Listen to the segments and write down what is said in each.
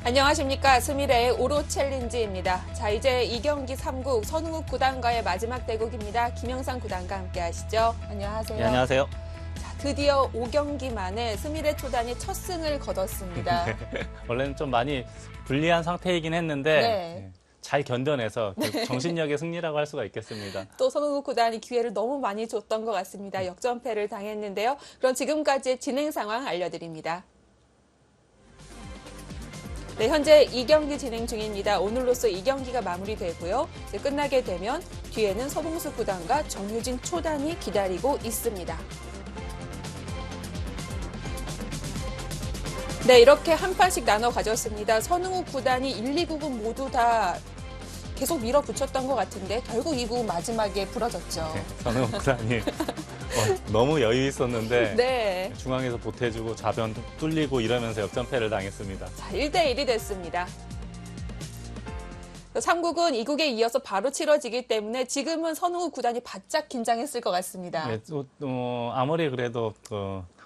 안녕하십니까. 스미레의 오로 챌린지입니다. 자, 이제 2경기 3국 선웅욱 구단과의 마지막 대국입니다. 김영상 구단과 함께 하시죠. 안녕하세요. 네, 안녕하세요. 자, 드디어 5경기 만에 스미레 초단이 첫 승을 거뒀습니다. 원래는 좀 많이 불리한 상태이긴 했는데 네. 잘 견뎌내서 정신력의 승리라고 할 수가 있겠습니다. 또 선웅욱 구단이 기회를 너무 많이 줬던 것 같습니다. 역전패를 당했는데요. 그럼 지금까지의 진행 상황 알려드립니다. 네, 현재 2경기 진행 중입니다. 오늘로써 2경기가 마무리되고요. 이제 끝나게 되면 뒤에는 서봉수 구단과 정유진 초단이 기다리고 있습니다. 네, 이렇게 한 판씩 나눠 가졌습니다. 선웅욱 구단이 1, 2국은 모두 다 계속 밀어붙였던 것 같은데 결국 2국 마지막에 부러졌죠. 네, 선웅욱 구단이 너무 여유 있었는데 네. 중앙에서 보태주고 좌변 뚫리고 이러면서 역전패를 당했습니다. 자, 1대1이 됐습니다. 3국은 2국에 이어서 바로 치러지기 때문에 지금은 선웅욱 구단이 바짝 긴장했을 것 같습니다. 네, 아무리 그래도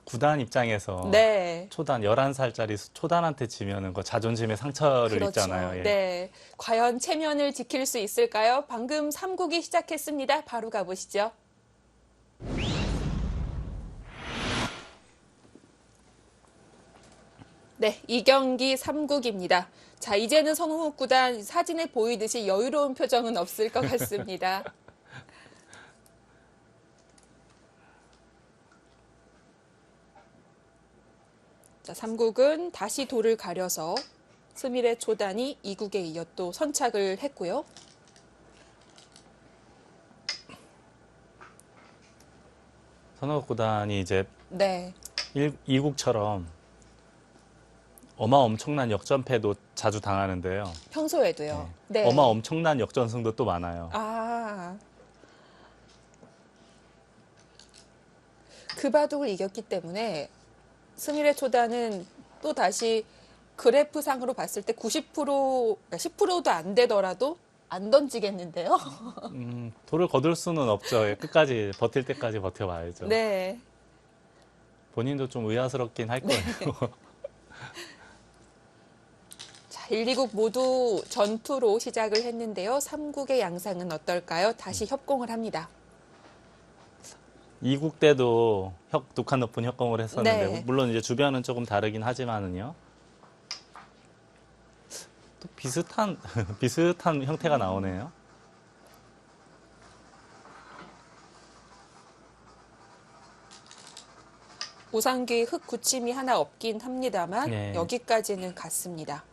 구단 입장에서 네. 초단 11살짜리 초단한테 지면은 자존심의 상처를 그렇죠. 입잖아요. 예. 네. 과연 체면을 지킬 수 있을까요? 방금 3국이 시작했습니다. 바로 가보시죠. 네, 2경기 3국입니다. 자, 이제는 선웅욱 구단 사진에 보이듯이 여유로운 표정은 없을 것 같습니다. 자, 3국은 다시 돌을 가려서 스미레 초단이 2국에 이어 또 선착을 했고요. 선웅욱 구단이 이제 네. 2국처럼 엄청난 역전패도 자주 당하는데요. 평소에도요. 네. 엄청난 역전승도 또 많아요. 아. 그 바둑을 이겼기 때문에 스미레 초단은 또 다시 그래프상으로 봤을 때 90%, 10%도 안 되더라도 안 던지겠는데요. 돌을 거둘 수는 없죠. 예, 끝까지 버틸 때까지 버텨봐야죠. 네. 본인도 좀 의아스럽긴 할 거예요. 자, 1, 2국 모두 전투로 시작을 했는데요. 3국의 양상은 어떨까요? 다시 협공을 합니다. 2국 때도 두 칸 높은 협공을 했었는데 네. 물론 이제 주변은 조금 다르긴 하지만은요. 또 비슷한 형태가 나오네요. 우상기 흙 굳힘이 하나 없긴 합니다만 네. 여기까지는 갔습니다.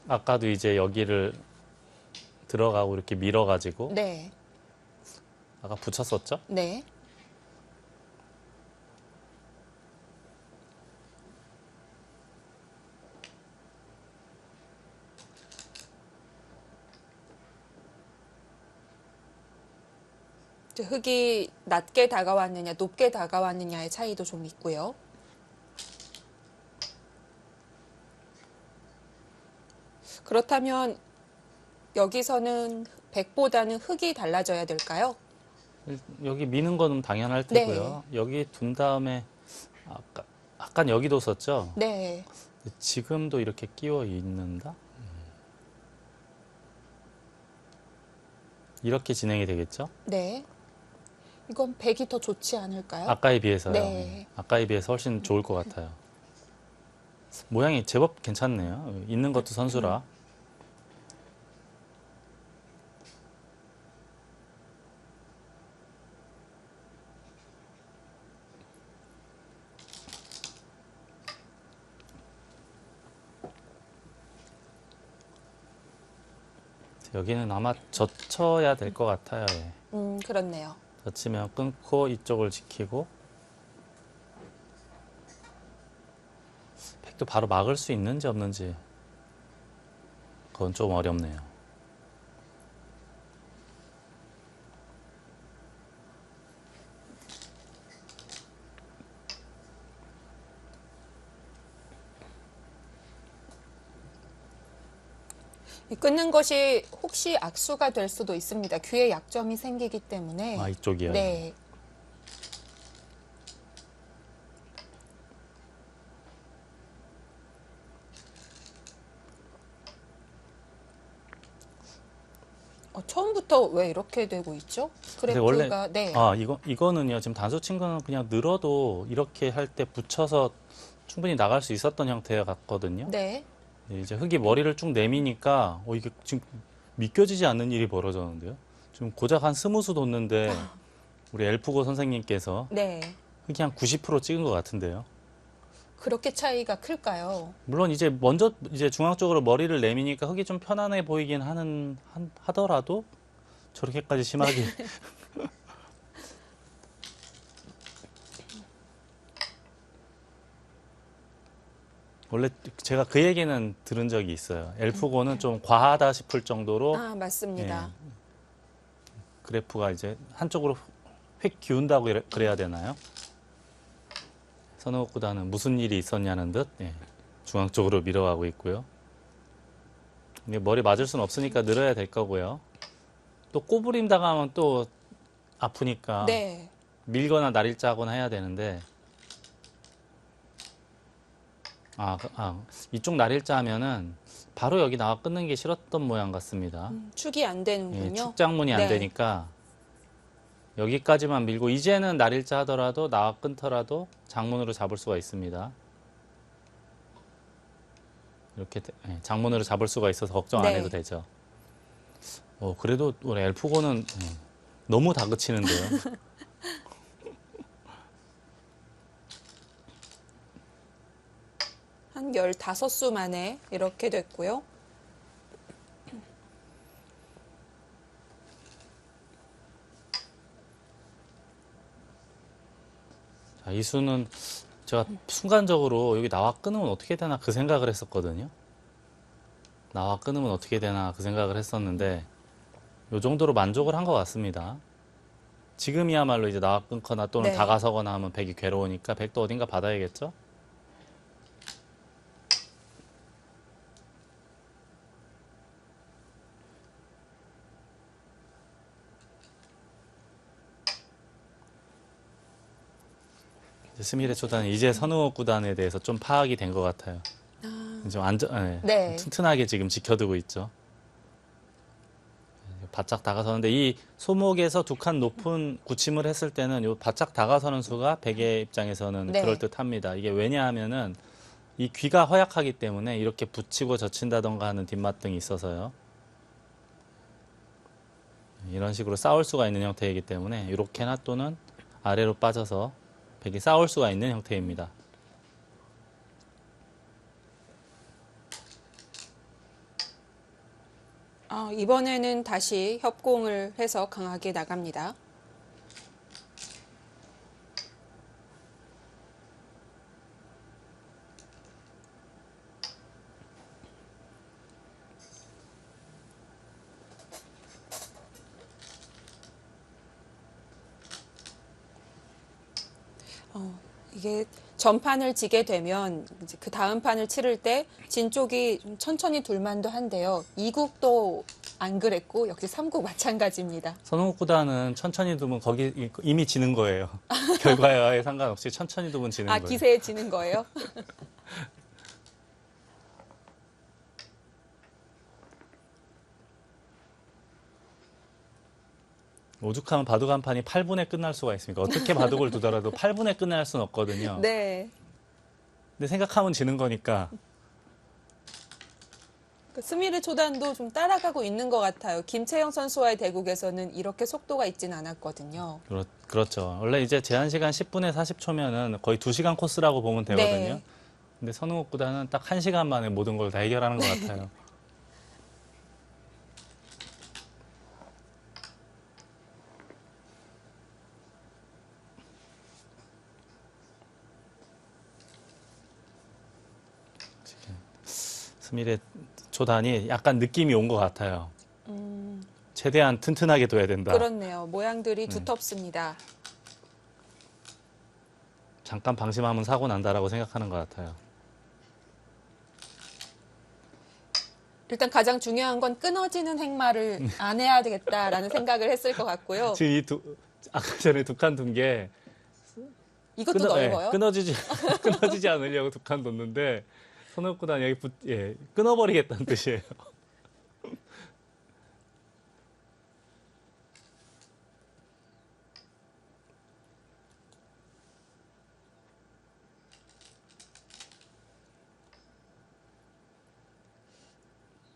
아까도 이제 여기를 들어가고 이렇게 밀어가지고 네. 아까 붙였었죠? 네. 흙이 낮게 다가왔느냐, 높게 다가왔느냐의 차이도 좀 있고요. 그렇다면 여기서는 100보다는 흙이 달라져야 될까요? 여기 미는 거는 당연할 테고요. 여기 둔 다음에 약간 여기도 썼죠? 네. 지금도 이렇게 끼워 있는다? 이렇게 진행이 되겠죠? 네. 이건 100이 더 좋지 않을까요? 아까에 비해서요. 네. 아까에 비해서 훨씬 좋을 것 같아요. 모양이 제법 괜찮네요. 있는 것도 선수라. 여기는 아마 젖혀야 될 것 같아요. 예. 그렇네요. 젖히면 끊고 이쪽을 지키고 팩도 바로 막을 수 있는지 없는지 그건 좀 어렵네요. 이 끊는 것이 혹시 악수가 될 수도 있습니다. 귀에 약점이 생기기 때문에. 아, 이쪽이요. 네. 처음부터 왜 이렇게 되고 있죠? 근데 원래 그래프가 네. 이거는요. 지금 단수 친 거는 그냥 늘어도 이렇게 할 때 붙여서 충분히 나갈 수 있었던 형태 같거든요. 네. 이제 흙이 머리를 쭉 내미니까 이게 지금 믿겨지지 않는 일이 벌어졌는데요. 지금 고작 한 20수 뒀는데 우리 엘프고 선생님께서 네. 흙이 한 90% 찍은 것 같은데요. 그렇게 차이가 클까요? 물론 이제 먼저 이제 중앙 쪽으로 머리를 내미니까 흙이 좀 편안해 보이긴 하더라도 저렇게까지 심하게 원래 제가 그 얘기는 들은 적이 있어요. 엘프고는 좀 과하다 싶을 정도로 아, 맞습니다. 그래프가 이제 한쪽으로 휙 기운다고 그래야 되나요? 선호국 구단은 무슨 일이 있었냐는 듯 중앙 쪽으로 밀어가고 있고요. 이게 머리 맞을 수는 없으니까 늘어야 될 거고요. 또 꼬부림 당하면 또 아프니까 네. 밀거나 날일자 하거나 해야 되는데 이쪽 날일자 하면은 바로 여기 나와 끊는 게 싫었던 모양 같습니다. 축이 안 되는군요. 축장문이 안 네. 되니까 여기까지만 밀고 이제는 날일자 하더라도 나와 끊더라도 장문으로 잡을 수가 있습니다. 이렇게 장문으로 잡을 수가 있어서 걱정 안 네. 해도 되죠. 그래도 우리 엘프고는 너무 다그치는데요. 한 15수 만에 이렇게 됐고요. 자, 이 수는 제가 순간적으로 여기 나와 끊으면 어떻게 되나 그 생각을 했었거든요. 나와 끊으면 어떻게 되나 그 생각을 했었는데 이 정도로 만족을 한 것 같습니다. 지금이야말로 이제 나와 끊거나 또는 네. 다가서거나 하면 백이 괴로우니까 백도 어딘가 받아야겠죠. 스미레 초단은 이제 선우옥 구단에 대해서 좀 파악이 된 것 같아요. 좀 네. 튼튼하게 지금 지켜두고 있죠. 바짝 다가서는데 이 소목에서 두 칸 높은 구침을 했을 때는 요 바짝 다가서는 수가 백의 입장에서는 네. 그럴듯합니다. 이게 왜냐하면은 이 귀가 허약하기 때문에 이렇게 붙이고 젖힌다던가 하는 뒷맛등이 있어서요. 이런 식으로 싸울 수가 있는 형태이기 때문에 이렇게나 또는 아래로 빠져서 백이 싸울 수가 있는 형태입니다. 이번에는 다시 협공을 해서 강하게 나갑니다. 이게 전판을 지게 되면 이제 그 다음 판을 치를 때 진 쪽이 좀 천천히 둘만도 한데요. 2국도 안 그랬고 역시 3국 마찬가지입니다. 선홍국 구단은 천천히 두면 거기 이미 지는 거예요. 결과에 상관없이 천천히 두면 지는 거예요. 기세에 지는 거예요? 오죽하면 바둑 한 판이 8분에 끝날 수가 있습니까? 어떻게 바둑을 두더라도 8분에 끝날 수는 없거든요. 네. 근데 생각하면 지는 거니까. 스미르 초단도 좀 따라가고 있는 것 같아요. 김채영 선수와의 대국에서는 이렇게 속도가 있진 않았거든요. 그렇죠. 원래 이제 제한 시간 10분에 40초면은 거의 2시간 코스라고 보면 되거든요. 네. 근데 선웅욱 구단은 딱 1시간 만에 모든 걸 다 해결하는 것 같아요. 스미레 초단이 약간 느낌이 온 것 같아요. 최대한 튼튼하게 둬야 된다. 그렇네요. 모양들이 두텁습니다. 잠깐 방심하면 사고 난다라고 생각하는 것 같아요. 일단 가장 중요한 건 끊어지는 행마를 안 해야 되겠다라는 생각을 했을 것 같고요. 지금 아까 전에 두 칸 둔 게 이것도 넓어요. 끊어지지 않으려고 두 칸 뒀는데 선호구단 여기 끊어버리겠다는 뜻이에요.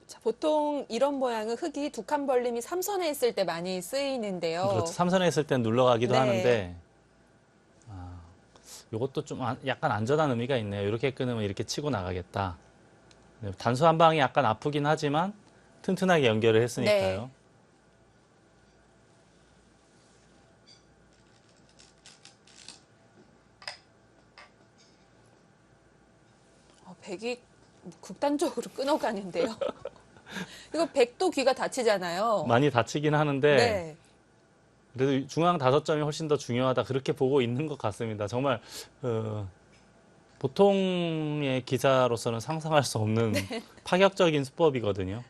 자, 보통 이런 모양은 흙이 두 칸 벌림이 삼선에 있을 때 많이 쓰이는데요. 그렇죠. 삼선에 있을 땐 눌러가기도 네. 하는데 이것도 좀 약간 안전한 의미가 있네요. 이렇게 끊으면 이렇게 치고 나가겠다. 네, 단수 한 방이 약간 아프긴 하지만 튼튼하게 연결을 했으니까요. 네. 백이 극단적으로 끊어가는데요. 이거 백도 귀가 다치잖아요. 많이 다치긴 하는데 네. 그래도 중앙 5점이 훨씬 더 중요하다. 그렇게 보고 있는 것 같습니다. 정말 보통의 기자로서는 상상할 수 없는 파격적인 수법이거든요.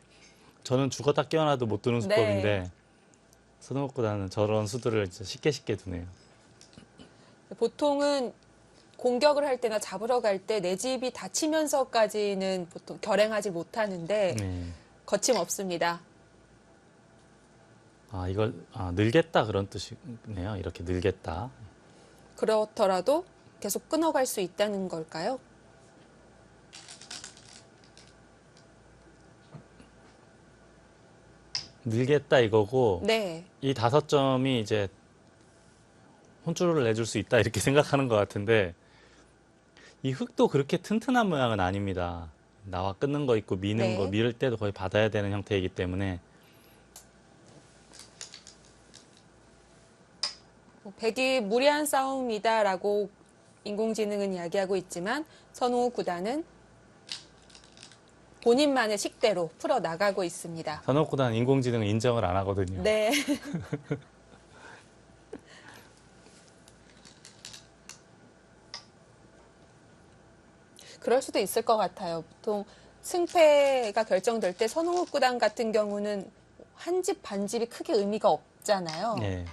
저는 죽었다 깨어나도 못 두는 수법인데 스노우보다는 저런 수들을 진짜 쉽게 두네요. 보통은 공격을 할 때나 잡으러 갈 때 내 집이 다치면서까지는 보통 결행하지 못하는데 네. 거침없습니다. 이걸 늘겠다 그런 뜻이네요. 이렇게 늘겠다. 그렇더라도 계속 끊어갈 수 있다는 걸까요? 늘겠다 이거고 네. 이 5점이 이제 혼쭐을 내줄 수 있다 이렇게 생각하는 것 같은데 이 흙도 그렇게 튼튼한 모양은 아닙니다. 나와 끊는 거 있고 미는 네. 거 밀을 때도 거의 받아야 되는 형태이기 때문에 백이 무리한 싸움이다라고 인공지능은 이야기하고 있지만 선호 구단은 본인만의 식대로 풀어나가고 있습니다. 선호구단 인공지능은 인정을 안 하거든요. 네. 그럴 수도 있을 것 같아요. 보통 승패가 결정될 때 선홍욱 구단 같은 경우는 한 집 반집이 크게 의미가 없잖아요. 네.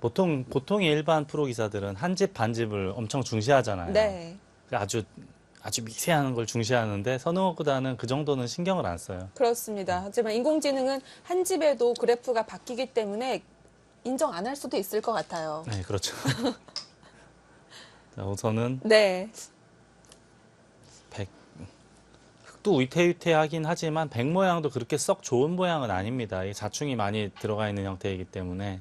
보통의 일반 프로 기사들은 한 집 반집을 엄청 중시하잖아요. 네. 아주 미세한 걸 중시하는데 선호구단은 그 정도는 신경을 안 써요. 그렇습니다. 하지만 인공지능은 한 집에도 그래프가 바뀌기 때문에 인정 안 할 수도 있을 것 같아요. 네, 그렇죠. 자, 우선은 네. 흙도 위태위태하긴 하지만 백 모양도 그렇게 썩 좋은 모양은 아닙니다. 이 자충이 많이 들어가 있는 형태이기 때문에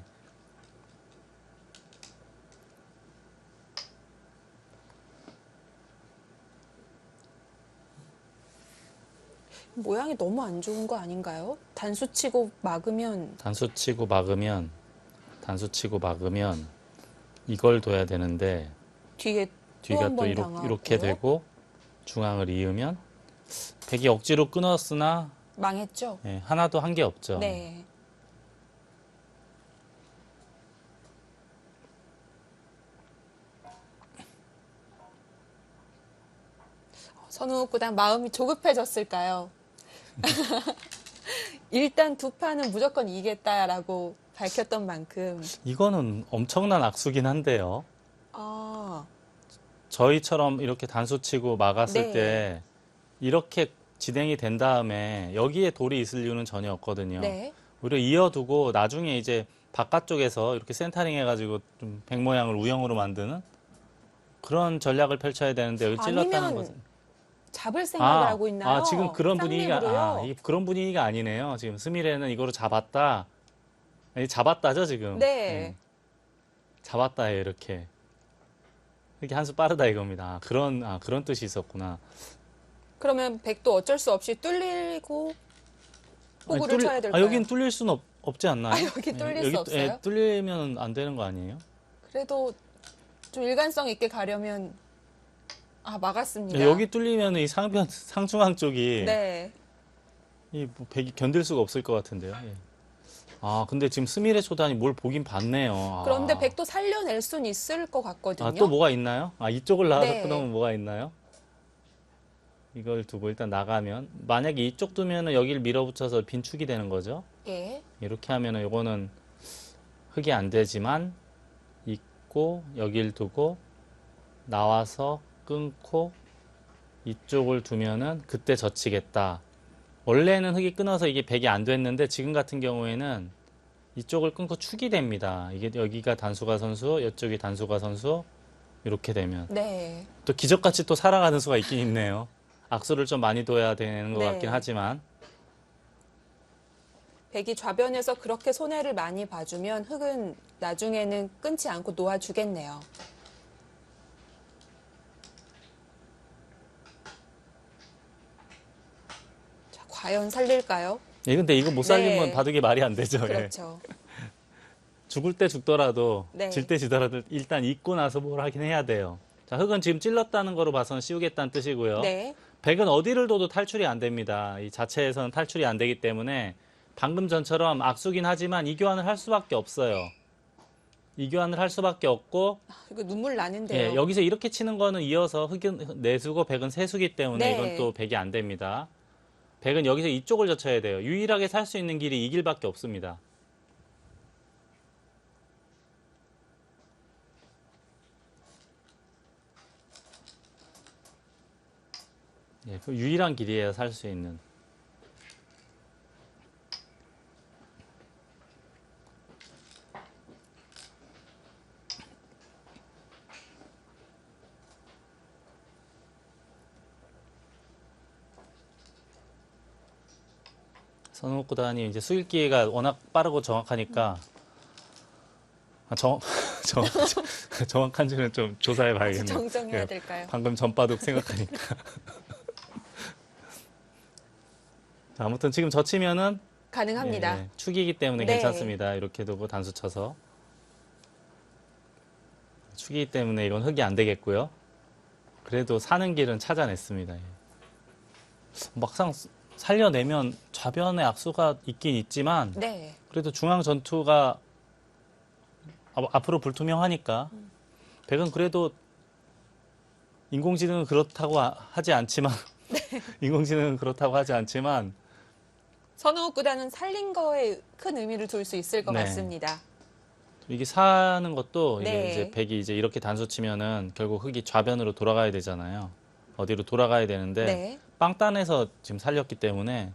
모양이 너무 안 좋은 거 아닌가요? 단수 치고 막으면 단수 치고 막으면 이걸 둬야 되는데 뒤에 또 뒤가 한 또 번 당하고 이렇게 되고 중앙을 이으면 백이 억지로 끊었으나 망했죠? 하나도 한 게 없죠. 네. 선우 구단 마음이 조급해졌을까요? 일단 두 판은 무조건 이기겠다라고 밝혔던 만큼 이거는 엄청난 악수긴 한데요. 아, 저희처럼 이렇게 단수 치고 막았을 네. 때 이렇게 진행이 된 다음에 여기에 돌이 있을 이유는 전혀 없거든요. 네. 오히려 이어두고 나중에 이제 바깥쪽에서 이렇게 센터링 해가지고 좀 백 모양을 우영으로 만드는 그런 전략을 펼쳐야 되는데 여기 찔렀다는 아니면 것은 잡을 생각을 하고 있나요? 지금 그런 분위기가 쌍립으로요? 그런 분위기가 아니네요. 지금 스미레는 이거로 잡았다. 아니, 잡았다죠 지금. 네. 잡았다예요 이렇게. 이렇게 한 수 빠르다 이겁니다. 그런 뜻이 있었구나. 그러면 백도 어쩔 수 없이 뚫리고 호구를 쳐야 될까요? 여긴 뚫릴 수는 없지 않나요? 여기 뚫릴 수 없어요? 뚫리면 안 되는 거 아니에요? 그래도 좀 일관성 있게 가려면 막았습니다. 여기 뚫리면 이 상중앙 쪽이 네. 뭐 백이 견딜 수가 없을 것 같은데요. 예. 근데 지금 스미레 초단이 뭘 보긴 봤네요. 그런데 백도 살려낼 수는 있을 것 같거든요. 또 뭐가 있나요? 이쪽을 나와서 네. 끊으면 뭐가 있나요? 이걸 두고 일단 나가면 만약에 이쪽 두면은 여기를 밀어붙여서 빈축이 되는 거죠. 예. 이렇게 하면은 요거는 흙이 안 되지만 있고 여길 두고 나와서 끊고 이쪽을 두면은 그때 젖히겠다. 원래는 흙이 끊어서 이게 백이 안 됐는데 지금 같은 경우에는 이쪽을 끊고 축이 됩니다. 이게 여기가 단수가 선수, 이쪽이 단수가 선수 이렇게 되면 네. 또 기적같이 또 살아가는 수가 있긴 있네요. 악수를 좀 많이 둬야 되는 것 네. 같긴 하지만 백이 좌변에서 그렇게 손해를 많이 봐주면 흙은 나중에는 끊지 않고 놓아주겠네요. 자, 과연 살릴까요? 예, 근데 이거 못 살리면 네. 바둑이 말이 안 되죠. 예. 그렇죠. 죽을 때 죽더라도 네. 질 때 지더라도 일단 잊고 나서 뭘 하긴 해야 돼요. 자, 흙은 지금 찔렀다는 거로 봐서는 씌우겠다는 뜻이고요. 네. 백은 어디를 둬도 탈출이 안 됩니다. 이 자체에서는 탈출이 안 되기 때문에 방금 전처럼 악수긴 하지만 이교환을 할 수밖에 없어요. 이교환을 할 수밖에 없고 이거 눈물 나는데요. 예, 여기서 이렇게 치는 거는 이어서 흙은 내수고 백은 세수기 때문에 네. 이건 또 백이 안 됩니다. 백은 여기서 이쪽을 젖혀야 돼요. 유일하게 살 수 있는 길이 이 길밖에 없습니다. 예, 그 유일한 길이에요, 살 수 있는. 선욱 구단이 이제 수일기가 워낙 빠르고 정확하니까 정확한지는 좀 조사해 봐야겠네요. 정정해야 예, 될까요? 방금 전바둑 생각하니까. 자, 아무튼 지금 젖히면은 가능합니다. 예, 축이기 때문에 네. 괜찮습니다. 이렇게 두고 단수 쳐서. 축이기 때문에 이건 흙이 안 되겠고요. 그래도 사는 길은 찾아냈습니다. 예. 막상 살려내면 좌변에 악수가 있긴 있지만 네. 그래도 중앙 전투가 앞으로 불투명하니까 백은 그래도 인공지능은 그렇다고 하지 않지만 인공지능은 그렇다고 하지 않지만 선우욱 구단은 살린 거에 큰 의미를 둘 수 있을 것 네. 같습니다. 이게 사는 것도 이게 네. 이제 백이 이제 이렇게 단수 치면은 결국 흙이 좌변으로 돌아가야 되잖아요. 어디로 돌아가야 되는데 네. 빵단에서 지금 살렸기 때문에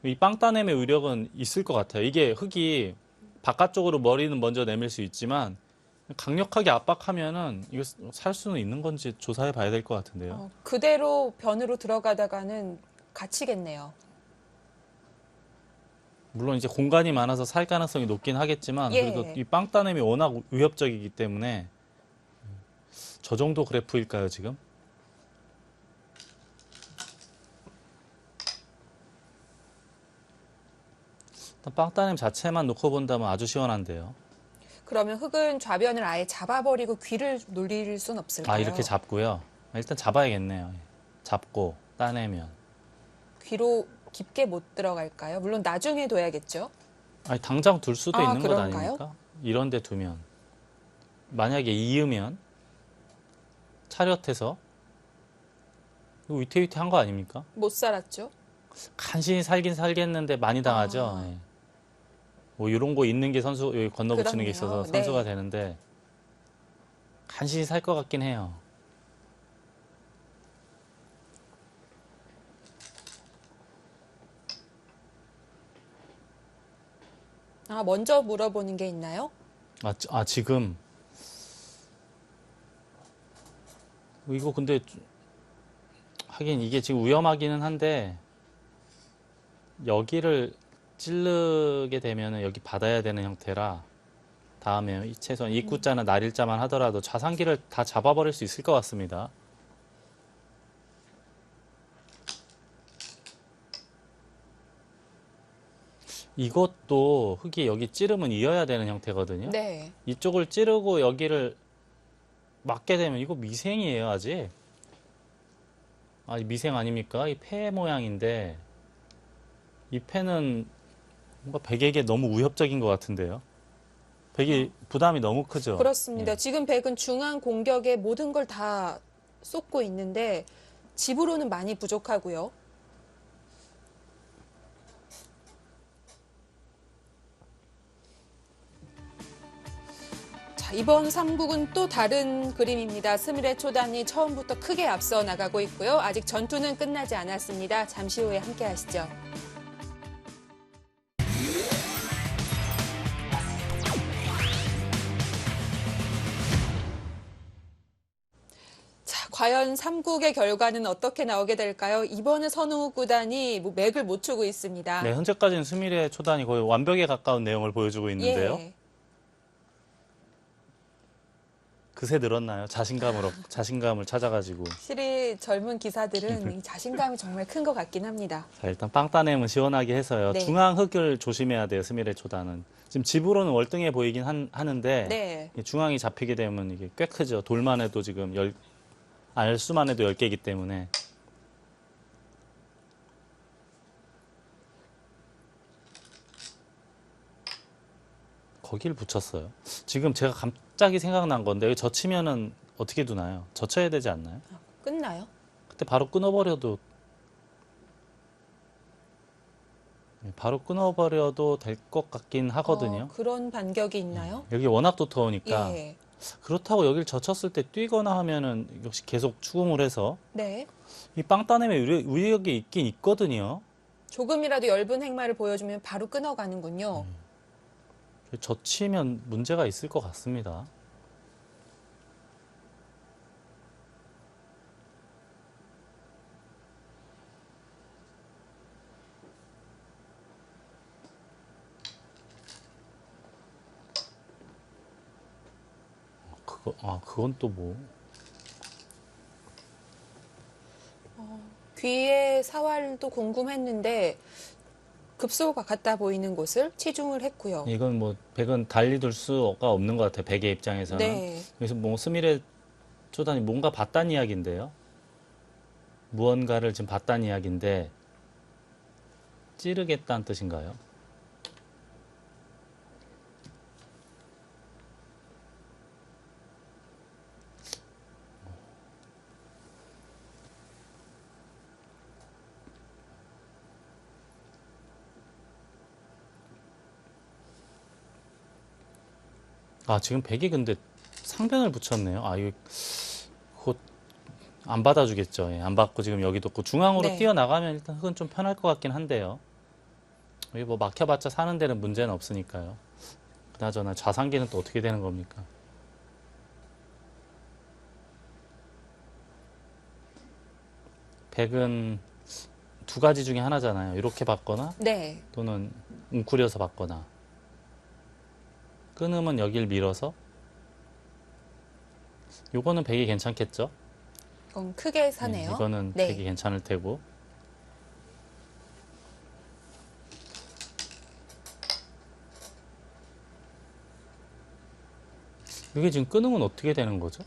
이 빵단엠의 위력은 있을 것 같아요. 이게 흙이 바깥쪽으로 머리는 먼저 내밀 수 있지만 강력하게 압박하면은 이거 살 수는 있는 건지 조사해 봐야 될 것 같은데요. 그대로 변으로 들어가다가는 갇히겠네요. 물론 이제 공간이 많아서 살 가능성이 높긴 하겠지만 예. 그래도 이 빵단엠이 워낙 위협적이기 때문에 저 정도 그래프일까요, 지금? 일단 빵따님 자체만 놓고 본다면 아주 시원한데요. 그러면 흙은 좌변을 아예 잡아버리고 귀를 놀릴 순 없을까요? 아, 이렇게 잡고요. 일단 잡아야겠네요. 잡고 따내면. 귀로 깊게 못 들어갈까요? 물론 나중에 둬야겠죠. 아니, 당장 둘 수도 있는 것 그런가요? 아닙니까? 이런 데 두면. 만약에 이으면 차렷해서 이거 위태위태한 거 아닙니까? 못 살았죠. 간신히 살긴 살겠는데 많이 당하죠. 예. 뭐 이런 거 있는 게 선수 여기 건너붙이는 게 있어서 그렇네요. 선수가 네. 되는데 간신히 살 것 같긴 해요. 먼저 물어보는 게 있나요? 지금 이거 근데 하긴 이게 지금 위험하기는 한데 여기를 찌르게 되면은 여기 받아야 되는 형태라 다음에 최소한 입구자나 날일자만 하더라도 좌상기를 다 잡아버릴 수 있을 것 같습니다. 이것도 흙이 여기 찌르면 이어야 되는 형태거든요. 네. 이쪽을 찌르고 여기를 맞게 되면 이거 미생이에요, 아직. 미생 아닙니까? 이 폐 모양인데 이 폐는 뭔가 백에게 너무 위협적인 것 같은데요. 백이 부담이 너무 크죠. 그렇습니다. 예. 지금 백은 중앙 공격에 모든 걸 다 쏟고 있는데 집으로는 많이 부족하고요. 자, 이번 3국은 또 다른 그림입니다. 스미레 초단이 처음부터 크게 앞서 나가고 있고요. 아직 전투는 끝나지 않았습니다. 잠시 후에 함께 하시죠. 자, 과연 3국의 결과는 어떻게 나오게 될까요? 이번에 선우 구단이 맥을 못 추고 있습니다. 네, 현재까지는 스미레 초단이 거의 완벽에 가까운 내용을 보여주고 있는데요. 예. 그새 늘었나요? 자신감을 찾아가지고. 확실히 젊은 기사들은 이 자신감이 정말 큰 것 같긴 합니다. 자, 일단 빵 따내면 시원하게 해서요. 네. 중앙 흙을 조심해야 돼요, 스미레 초단은. 지금 집으로는 월등해 보이긴 하는데 네. 이 중앙이 잡히게 되면 이게 꽤 크죠. 돌만 해도 지금 알수만 해도 10개이기 때문에. 거기를 붙였어요. 지금 제가 갑자기 생각난 건데 여기 젖히면은 어떻게 두나요? 젖혀야 되지 않나요? 끝나요? 그때 바로 끊어버려도 될 것 같긴 하거든요. 그런 반격이 있나요? 여기 워낙 두터우니까 예. 그렇다고 여기를 젖혔을 때 뛰거나 하면은 역시 계속 추궁을 해서 네. 이 빵 따내면 위력이 있긴 있거든요. 조금이라도 엷은 행마를 보여주면 바로 끊어가는군요. 젖히면 문제가 있을 것 같습니다. 그건 또 뭐. 귀의 사활도 궁금했는데 급소가 같아 보이는 곳을 치중을 했고요. 이건 뭐 백은 달리 둘 수가 없는 것 같아요. 백의 입장에서는. 네. 그래서 뭐 스미레 초단이 뭔가 봤단 이야기인데요. 무언가를 지금 봤단 이야기인데 찌르겠다는 뜻인가요? 지금 백이 근데 상변을 붙였네요. 이거 곧 안 받아주겠죠. 예, 안 받고 지금 여기 뒀고 중앙으로 네. 뛰어나가면 일단 흙은 좀 편할 것 같긴 한데요. 여기 뭐 막혀봤자 사는 데는 문제는 없으니까요. 그나저나 좌상기는 또 어떻게 되는 겁니까? 백은 두 가지 중에 하나잖아요. 이렇게 받거나 네. 또는 웅크려서 받거나. 끊으면 여길 밀어서 요거는 백이 괜찮겠죠? 이건 크게 사네요. 이거는 네. 백이 괜찮을 테고. 이게 지금 끊으면 어떻게 되는 거죠?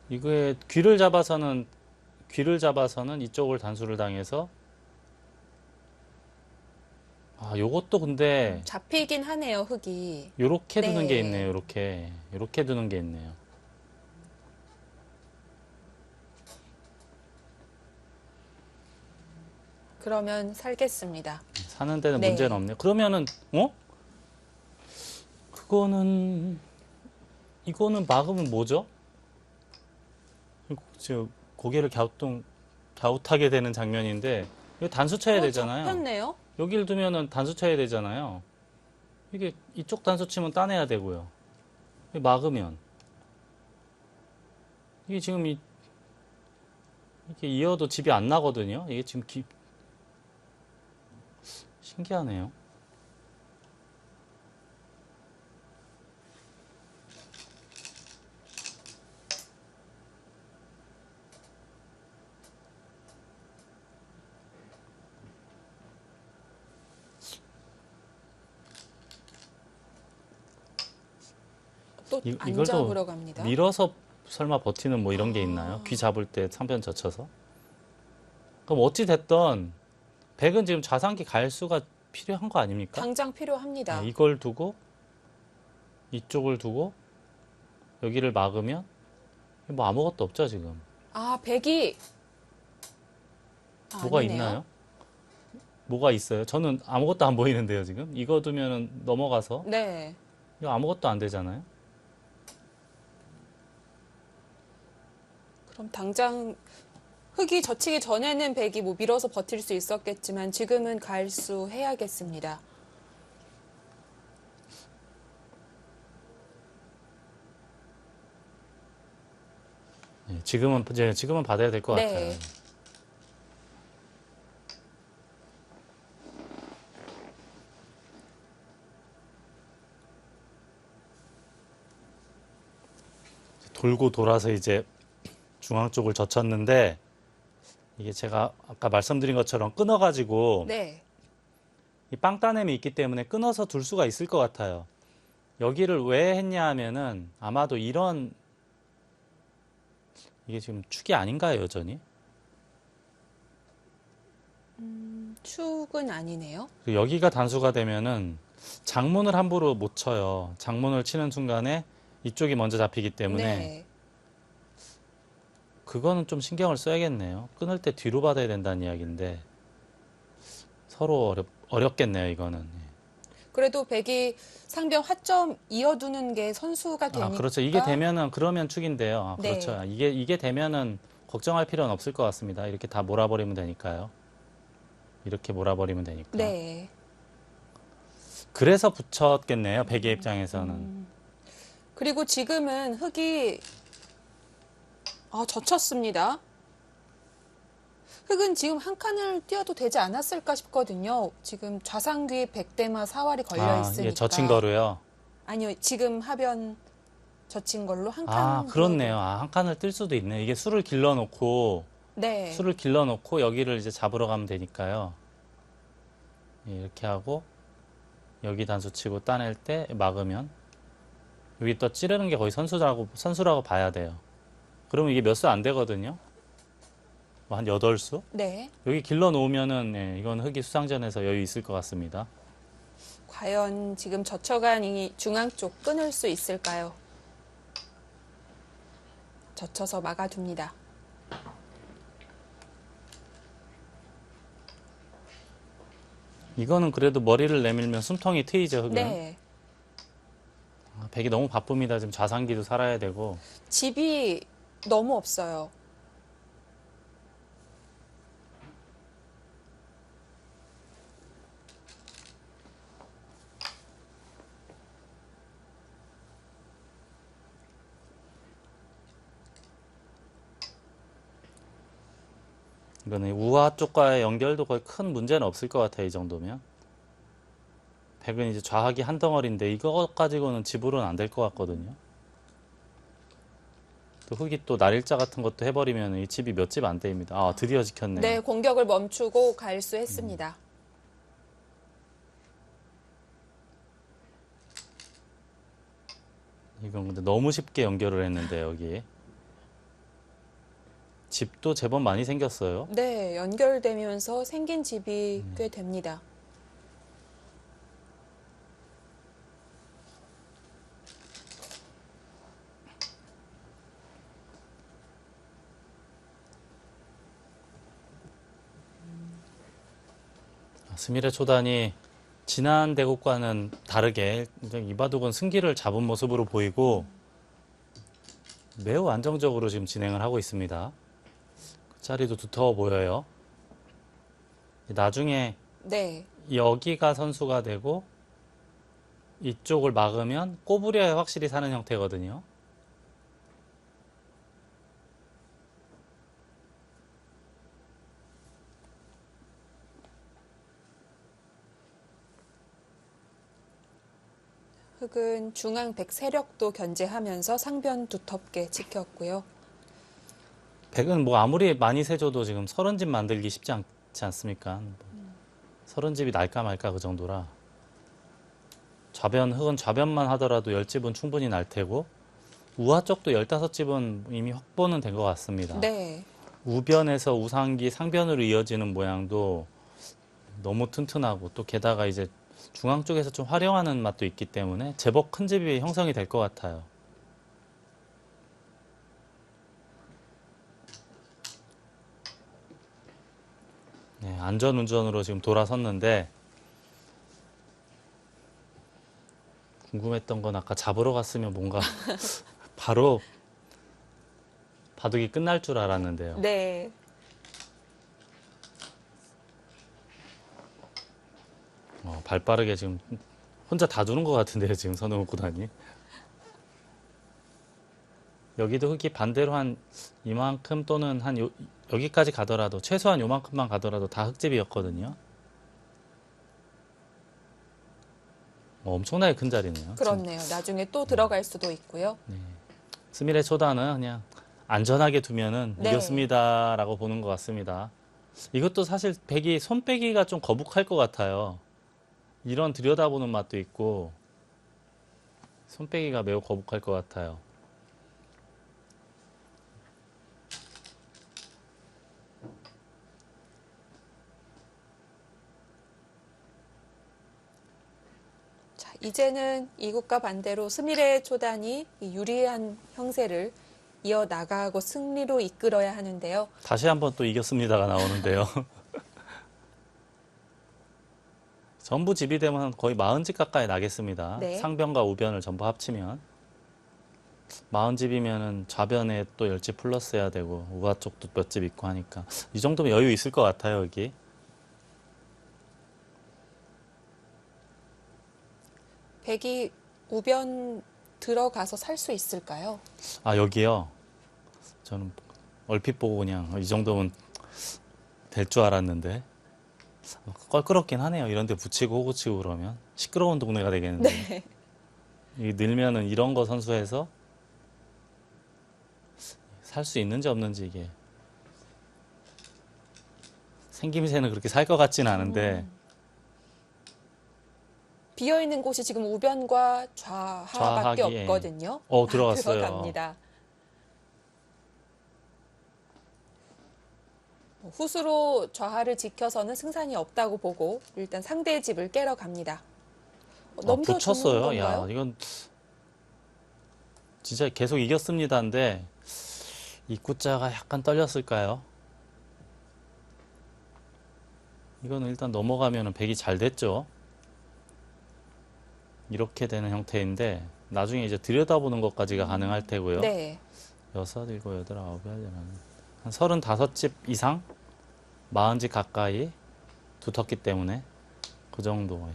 이거에 귀를 잡아서는 이쪽을 단수를 당해서 요것도 근데 잡히긴 하네요, 흙이. 요렇게 두는 네. 게 있네요. 요렇게 두는 게 있네요. 그러면 살겠습니다. 사는 데는 네. 문제는 없네요. 그러면은 이거는 막으면 뭐죠? 지금 고개를 갸웃하게 되는 장면인데 이거 단수 쳐야 되잖아요. 잡혔네요. 여기를 두면은 단수 쳐야 되잖아요. 이게 이쪽 단수 치면 따내야 되고요. 막으면 이게 지금 이게 이어도 집이 안 나거든요. 이게 지금 신기하네요. 또 이걸 안 또 잡으러 갑니다. 밀어서 설마 버티는 뭐 이런 게 있나요? 귀 잡을 때 상변 젖혀서? 그럼 어찌 됐던 백은 지금 좌상기 갈 수가 필요한 거 아닙니까? 당장 필요합니다. 이걸 두고 이쪽을 두고 여기를 막으면 뭐 아무것도 없죠 지금. 아, 백이 뭐가 아니네요. 있나요? 뭐가 있어요? 저는 아무것도 안 보이는데요, 지금? 이거 두면은 넘어가서 네. 이거 아무것도 안 되잖아요. 그럼 당장 흙이 젖히기 전에는 백이 뭐 밀어서 버틸 수 있었겠지만 지금은 갈수 해야겠습니다. 예, 지금은 받아야 될 것 같아요. 네. 돌고 돌아서 이제 중앙 쪽을 젖혔는데 이게 제가 아까 말씀드린 것처럼 끊어가지고 네. 이 빵 따냄이 있기 때문에 끊어서 둘 수가 있을 것 같아요. 여기를 왜 했냐 하면은 아마도 이런 이게 지금 축이 아닌가요, 여전히? 축은 아니네요. 여기가 단수가 되면은 장문을 함부로 못 쳐요. 장문을 치는 순간에 이쪽이 먼저 잡히기 때문에 네. 그거는 좀 신경을 써야겠네요. 끊을 때 뒤로 받아야 된다는 이야기인데 서로 어렵겠네요, 이거는. 예. 그래도 백이 상변 화점 이어두는 게 선수가 아, 되니까. 그렇죠. 이게 되면은 그러면 축인데요. 아, 그렇죠. 네. 이게 되면은 걱정할 필요는 없을 것 같습니다. 이렇게 다 몰아버리면 되니까요. 이렇게 몰아버리면 되니까. 네. 그래서 붙였겠네요. 백의 입장에서는. 그리고 지금은 흙이 젖혔습니다. 흙은 지금 한 칸을 띄어도 되지 않았을까 싶거든요. 지금 좌상귀 백대마 사활이 걸려 아, 있으니까. 예, 젖힌 거로요. 아니요, 지금 하변 젖힌 걸로 한 칸. 아, 그렇네요. 아, 한 칸을 뜰 수도 있네. 이게 수를 네. 길러놓고 여기를 이제 잡으러 가면 되니까요. 예, 이렇게 하고 여기 단수 치고 따낼 때 막으면 여기 또 찌르는 게 거의 선수라고 봐야 돼요. 그러면 이게 몇 수 안 되거든요. 뭐 한 8수? 네. 여기 길러 놓으면은 예, 이건 흙이 수상전에서 여유 있을 것 같습니다. 과연 지금 젖혀간 이 중앙 쪽 끊을 수 있을까요? 젖혀서 막아줍니다. 이거는 그래도 머리를 내밀면 숨통이 트이죠, 흙은. 네. 아, 백이 너무 바쁩니다. 지금 좌상기도 살아야 되고. 집이 너무 없어요. 이거는 우하 쪽과의 연결도 거의 큰 문제는 없을 것 같아요, 이 정도면. 백은 이제 좌학이 한 덩어리인데 이거 가지고는 지불은 안 될 것 같거든요. 또 흙이 또 날일자 같은 것도 해버리면 이 집이 몇 집 안 됩니다. 아, 드디어 지켰네요. 네, 공격을 멈추고 갈수했습니다. 이건 근데 너무 쉽게 연결을 했는데 여기 집도 제법 많이 생겼어요. 네, 연결되면서 생긴 집이 꽤 됩니다. 스미레 초단이 지난 대국과는 다르게 이 바둑은 승기를 잡은 모습으로 보이고 매우 안정적으로 지금 진행을 하고 있습니다. 그 자리도 두터워 보여요. 나중에 네, 여기가 선수가 되고 이쪽을 막으면 꼬부려야 확실히 사는 형태거든요. 흙은 중앙 백 세력도 견제하면서 상변 두텁게 지켰고요. 백은 뭐 아무리 많이 세줘도 지금 30집 만들기 쉽지 않지 않습니까? 30집이 날까 말까 그 정도라. 흙은 좌변만 하더라도 10집은 충분히 날 테고 우하 쪽도 15집은 이미 확보는 된 것 같습니다. 네, 우변에서 우상기 상변으로 이어지는 모양도 너무 튼튼하고 또 게다가 이제 중앙 쪽에서 좀 활용하는 맛도 있기 때문에 제법 큰 집이 형성이 될 것 같아요. 네, 안전운전으로 지금 돌아섰는데 궁금했던 건 아까 잡으러 갔으면 뭔가 바로 바둑이 끝날 줄 알았는데요. 네. 발 빠르게 지금 혼자 다 두는 것 같은데요, 지금 선흥욱 구단이. 여기도 흙이 반대로 한 이만큼 또는 한 여기까지 가더라도 최소한 요만큼만 가더라도 다 흙집이었거든요. 엄청나게 큰 자리네요. 그렇네요. 나중에 또 들어갈 수도 있고요. 스미레 초단은 그냥 안전하게 두면은 네. 이겼습니다라고 보는 것 같습니다. 이것도 사실 백이 손빼기가 좀 거북할 것 같아요. 이런 들여다보는 맛도 있고 손빼기가 매우 거북할 것 같아요. 자, 이제는 이국과 반대로 스미레 초단이 이 유리한 형세를 이어나가고 승리로 이끌어야 하는데요. 다시 한번 또 이겼습니다가 나오는데요. 전부 집이 되면 거의 40집 가까이 나겠습니다. 네. 상변과 우변을 전부 합치면 40집이면은 좌변에 또 10집 플러스 해야 되고 우하 쪽도 몇 집 있고 하니까 이 정도면 여유 있을 것 같아요, 여기. 백이 우변 들어가서 살 수 있을까요? 아, 여기요. 저는 얼핏 보고 그냥 이 정도면 될 줄 알았는데 껄끄럽긴 하네요. 이런 데 붙이고 호구 치고 그러면 시끄러운 동네가 되겠는데. 네. 이 늘면은 이런 거 선수해서 살 수 있는지 없는지 이게 생김새는 그렇게 살 것 같진 않은데 비어 있는 곳이 지금 우변과 좌하밖에 좌하기에. 없거든요. 들어갔어요. 들어갑니다. 후수로 좌하를 지켜서는 승산이 없다고 보고 일단 상대의 집을 깨러 갑니다. 넘겨주는 붙였어요. 건가요? 야, 이건 진짜 계속 이겼습니다인데 입구자가 약간 떨렸을까요? 이거는 일단 넘어가면은 백이 잘 됐죠. 이렇게 되는 형태인데 나중에 이제 들여다보는 것까지가 가능할 테고요. 네. 6, 7, 8, 9, 10, 한 35집 이상? 40집 가까이 두텁기 때문에 그 정도.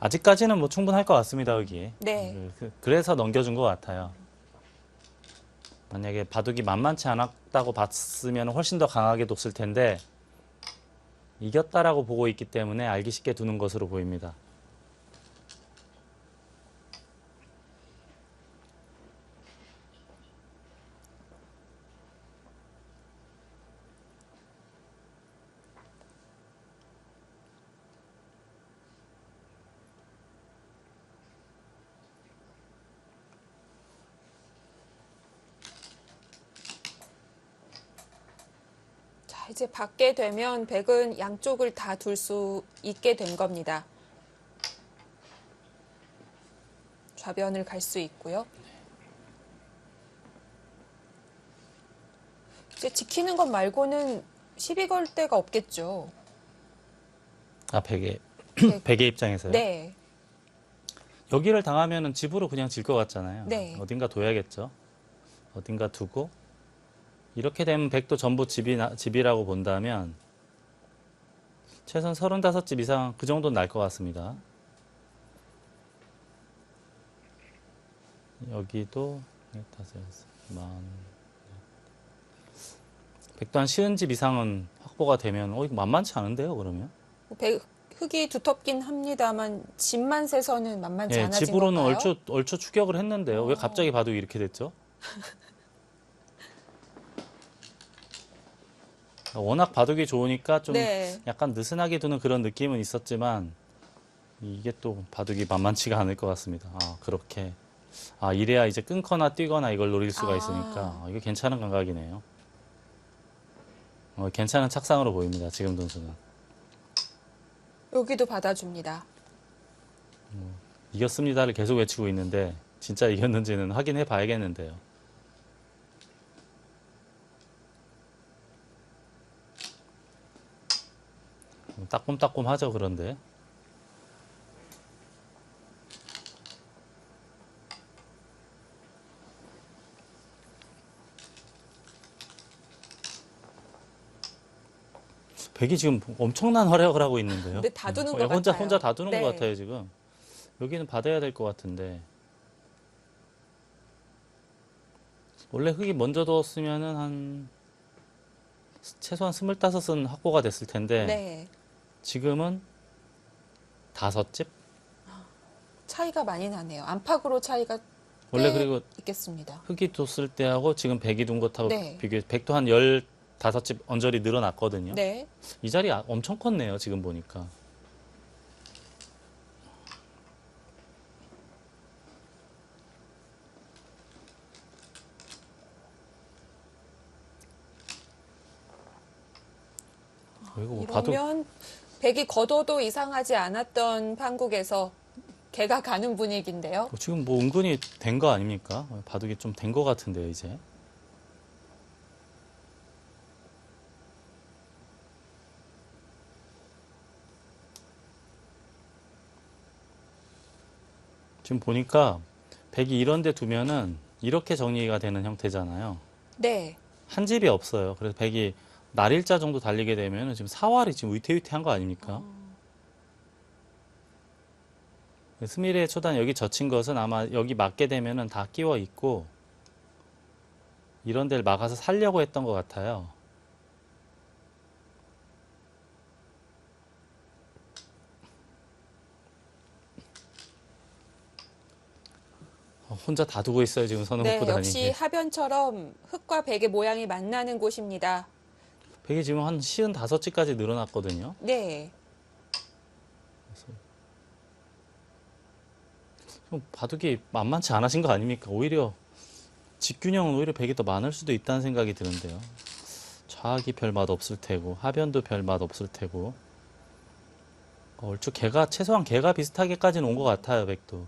아직까지는 뭐 충분할 것 같습니다, 여기. 네. 그래서 넘겨준 것 같아요. 만약에 바둑이 만만치 않았다고 봤으면 훨씬 더 강하게 뒀을 텐데 이겼다라고 보고 있기 때문에 알기 쉽게 두는 것으로 보입니다. 자, 이제 받게 되면 백은 양쪽을 다 둘 수 있게 된 겁니다. 좌변을 갈 수 있고요. 이제 지키는 것 말고는 시비 걸 데가 없겠죠. 아, 백의 네. 백의 입장에서요. 네. 여기를 당하면은 집으로 그냥 질 것 같잖아요. 네. 어딘가 둬야겠죠. 어딘가 두고 이렇게 되면 백도 전부 집이라고 본다면 최소한 35집 이상 그 정도는 날 것 같습니다. 여기도 100도 한 50집 이상은 확보가 되면 이거 만만치 않은데요, 그러면? 흙이 두텁긴 합니다만 집만 세서는 만만치 예, 않아진 집으로는 건가요? 얼추 추격을 했는데요. 왜 갑자기 바둑이 이렇게 됐죠? 워낙 바둑이 좋으니까 좀 네. 약간 느슨하게 두는 그런 느낌은 있었지만 이게 또 바둑이 만만치가 않을 것 같습니다. 그렇게. 이래야 이제 끊거나 뛰거나 이걸 노릴 수가 있으니까 이거 괜찮은 감각이네요. 괜찮은 착상으로 보입니다. 지금 선수는. 여기도 받아줍니다. 이겼습니다를 계속 외치고 있는데 진짜 이겼는지는 확인해 봐야겠는데요. 따끔따끔하죠, 그런데. 백이 지금 엄청난 활약을 하고 있는데요. 근데 다 두는 것 혼자 같아요. 혼자 다 두는 네. 것 같아요, 지금. 여기는 받아야 될 것 같은데. 원래 흙이 먼저 두었으면은 한 최소한 25은 확보가 됐을 텐데 네. 지금은 5집? 차이가 많이 나네요. 안팎으로 차이가 원래 꽤 그리고 있겠습니다. 흙이 뒀을 때하고 지금 백이 둔 것하고 네. 비교해 백도 한 15집 언저리 늘어났거든요. 네. 이 자리 엄청 컸네요, 지금 보니까. 이거 뭐 봐도 이러면 백이 걷어도 이상하지 않았던 판국에서 개가 가는 분위기인데요. 지금 뭐 은근히 된 거 아닙니까? 바둑이 좀 된 거 같은데요, 이제. 지금 보니까 백이 이런 데 두면은 이렇게 정리가 되는 형태잖아요. 네. 한 집이 없어요. 그래서 백이 날일자 정도 달리게 되면은 지금 사활이 지금 위태위태한 거 아닙니까? 스미레 초단 여기 젖힌 것은 아마 여기 맞게 되면은 다 끼워 있고 이런 데를 막아서 살려고 했던 것 같아요. 혼자 다 두고 있어요, 지금 선우 네, 구단이. 역시 하변처럼 흙과 백의 모양이 만나는 곳입니다. 백이 지금 한 55집까지 늘어났거든요. 네. 좀 바둑이 만만치 않으신 거 아닙니까? 오히려 직균형은 오히려 백이 더 많을 수도 있다는 생각이 드는데요. 좌악이 별 맛 없을 테고 하변도 별 맛 없을 테고 얼추 개가 최소한 개가 비슷하게까지는 온 것 같아요, 백도.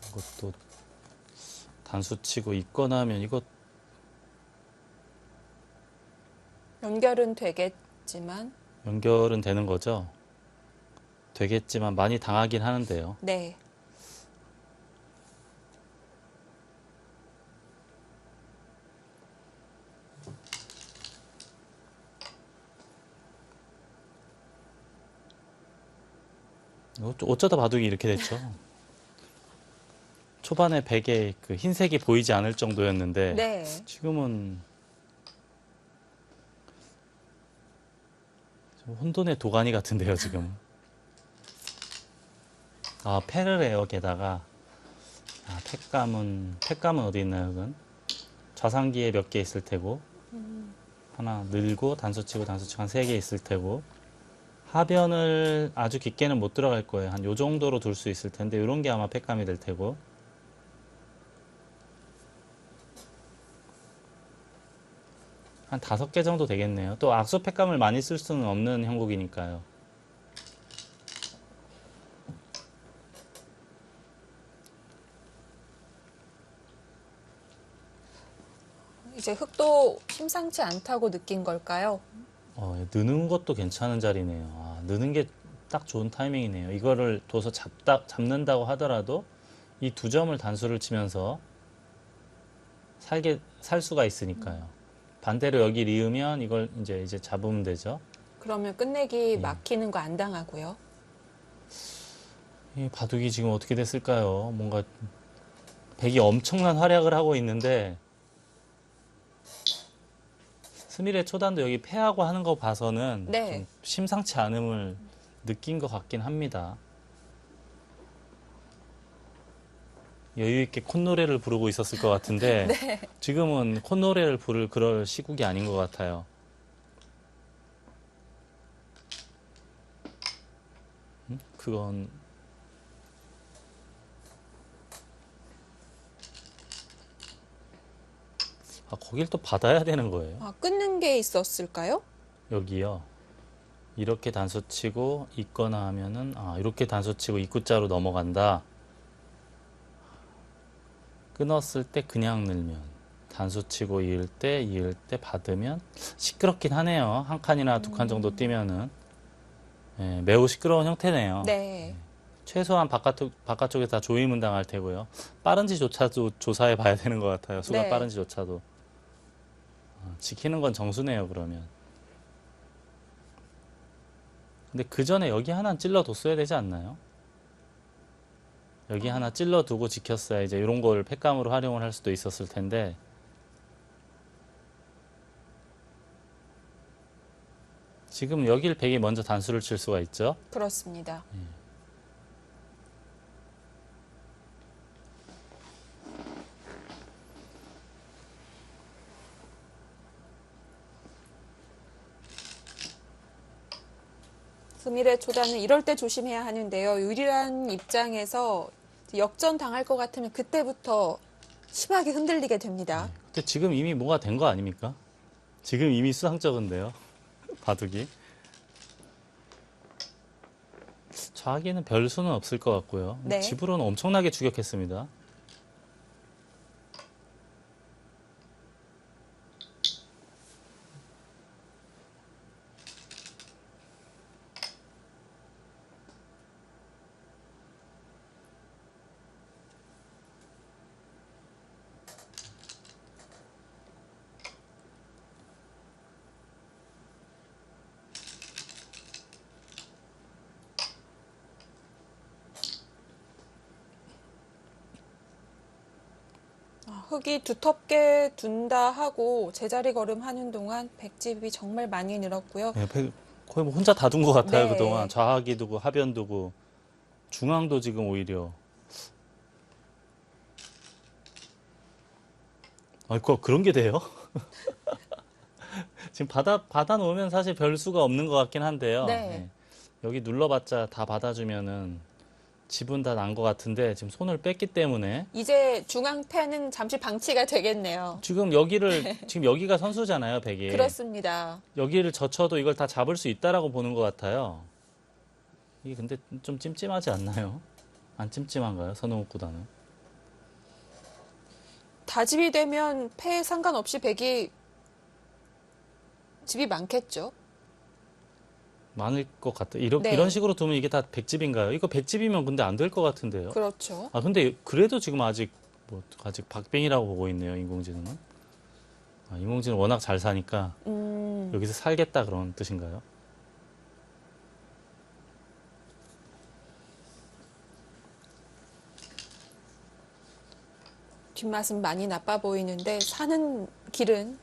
이것도 단수 치고 있거나 하면 이거 연결은 되겠지만, 연결은 되는 거죠. 되겠지만 많이 당하긴 하는데요. 네. 어쩌다 바둑이 이렇게 됐죠. 초반에 백에 그 흰색이 보이지 않을 정도였는데 네. 지금은 좀 혼돈의 도가니 같은데요, 지금. 아, 패를 해요, 게다가. 아, 팩감은 어디 있나요, 흙은? 좌상기에 몇 개 있을 테고, 하나 늘고, 단수치고, 단수치고 한 3개 있을 테고, 하변을 아주 깊게는 못 들어갈 거예요. 한 요 정도로 둘 수 있을 텐데, 요런 게 아마 팩감이 될 테고. 한 5개 정도 되겠네요. 또 악수 팩감을 많이 쓸 수는 없는 형국이니까요. 이제 흙도 심상치 않다고 느낀 걸까요? 느는 것도 괜찮은 자리네요. 아, 느는 게 딱 좋은 타이밍이네요. 이거를 둬서 잡는다고 하더라도 이 2점을 단수를 치면서 살 수가 있으니까요. 반대로 여기 리으면 이걸 이제 잡으면 되죠. 그러면 끝내기 막히는 거 안 당하고요. 이 바둑이 지금 어떻게 됐을까요? 뭔가 백이 엄청난 활약을 하고 있는데 스미레 초단도 여기 패하고 하는 거 봐서는 네. 좀 심상치 않음을 느낀 것 같긴 합니다. 여유 있게 콧노래를 부르고 있었을 것 같은데 네. 지금은 콧노래를 부를 그럴 시국이 아닌 것 같아요. 그건 거길 또 받아야 되는 거예요. 끊는 어떤 게 있었을까요? 여기요. 이렇게 단수 치고 있거나 하면은 이렇게 단수 치고 입구자로 넘어간다. 끊었을 때 그냥 늘면 단수 치고 이을 때 받으면 시끄럽긴 하네요. 한 칸이나 두 칸 정도 뛰면은 매우 시끄러운 형태네요. 네. 최소한 바깥쪽에 다 조이문 당할 테고요. 빠른지조차도 조사해 봐야 되는 것 같아요. 수가 네. 빠른지조차도. 지키는 건 정수네요, 그러면. 근데 그 전에 여기 하나 찔러뒀어야 되지 않나요? 여기 하나 찔러두고 지켰어야 이제 이런 걸 팩감으로 활용을 할 수도 있었을 텐데. 지금 여길 백이 먼저 단수를 칠 수가 있죠. 그렇습니다. 스미레 초단은 이럴 때 조심해야 하는데요. 유리한 입장에서 역전 당할 것 같으면 그때부터 심하게 흔들리게 됩니다. 근데 지금 이미 뭐가 된 거 아닙니까? 지금 이미 수상쩍은데요. 바둑이. 좌기는 별 수는 없을 것 같고요. 네. 집으로는 엄청나게 추격했습니다. 흙이 두텁게 둔다 하고 제자리 걸음하는 동안 백집이 정말 많이 늘었고요. 거의 뭐 혼자 다 둔 것 같아요. 네. 그동안 좌하기 두고 하변 두고 중앙도 지금 오히려 그런 게 돼요? 지금 받아 놓으면 사실 별 수가 없는 것 같긴 한데요. 네. 여기 눌러봤자 다 받아주면은 집은 다 난 것 같은데 지금 손을 뺐기 때문에 이제 중앙 패는 잠시 방치가 되겠네요. 지금 지금 여기가 선수잖아요, 백이. 그렇습니다. 여기를 젖혀도 이걸 다 잡을 수 있다라고 보는 것 같아요. 이게 근데 좀 찜찜하지 않나요? 안 찜찜한가요, 선홍욱 구단은? 다집이 되면 패에 상관없이 백이 집이 많겠죠. 많을 것 같아요. 네. 이런 식으로 두면 이게 다 백집인가요? 이거 백집이면 근데 안 될 것 같은데요. 그렇죠. 근데 그래도 지금 아직 박빙이라고 보고 있네요, 인공지능은. 인공지능 워낙 잘 사니까 여기서 살겠다 그런 뜻인가요? 뒷맛은 많이 나빠 보이는데 사는 길은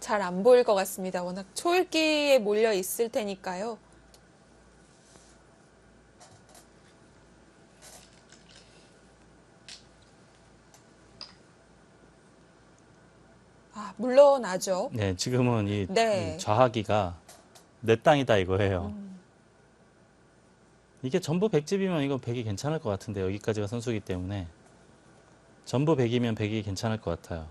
잘 안 보일 것 같습니다. 워낙 초읽기에 몰려 있을 테니까요. 물러나죠. 네, 지금은 네. 이 좌하기가 내 땅이다 이거예요. 이게 전부 백집이면 이거 백이 괜찮을 것 같은데 여기까지가 선수기 때문에 전부 백이면 백이 괜찮을 것 같아요.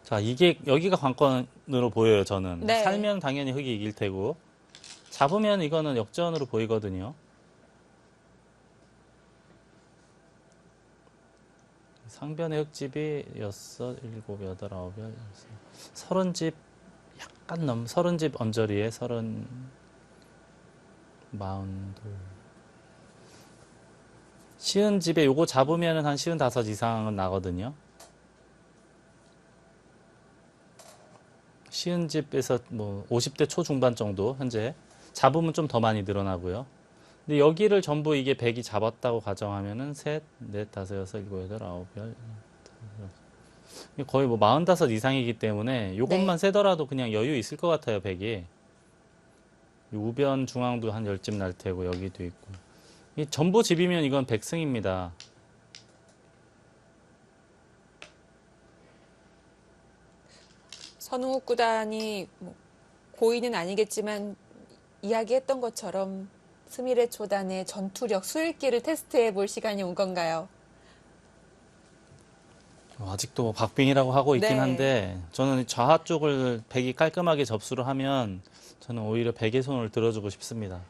자, 이게 여기가 관건으로 보여요, 저는. 네. 살면 당연히 흑이 이길 테고 잡으면 이거는 역전으로 보이거든요. 상변의 흑집이 6, 7, 8, 9, 30집 약간 30집 언저리에 42 쉬운 집에 요거 잡으면 한 55 이상은 나거든요. 쉬운 집에서 뭐 50대 초중반 정도 현재 잡으면 좀 더 많이 늘어나고요. 근데 여기를 전부 이게 100이 잡았다고 가정하면은 셋, 넷, 다섯, 여섯, 일곱, 여덟, 아홉, 열, 거의 뭐 45 이상이기 때문에 요것만 네. 세더라도 그냥 여유 있을 것 같아요, 100이. 우변 중앙도 한 10집 날 테고 여기도 있고. 이 전부 집이면 이건 100승입니다. 선웅욱 구단이 고의는 아니겠지만 이야기했던 것처럼 스미레 초단의 전투력, 수익기를 테스트해 볼 시간이 온 건가요? 아직도 박빙이라고 하고 있긴 네. 한데 저는 좌하 쪽을 백이 깔끔하게 접수를 하면 저는 오히려 백의 손을 들어주고 싶습니다.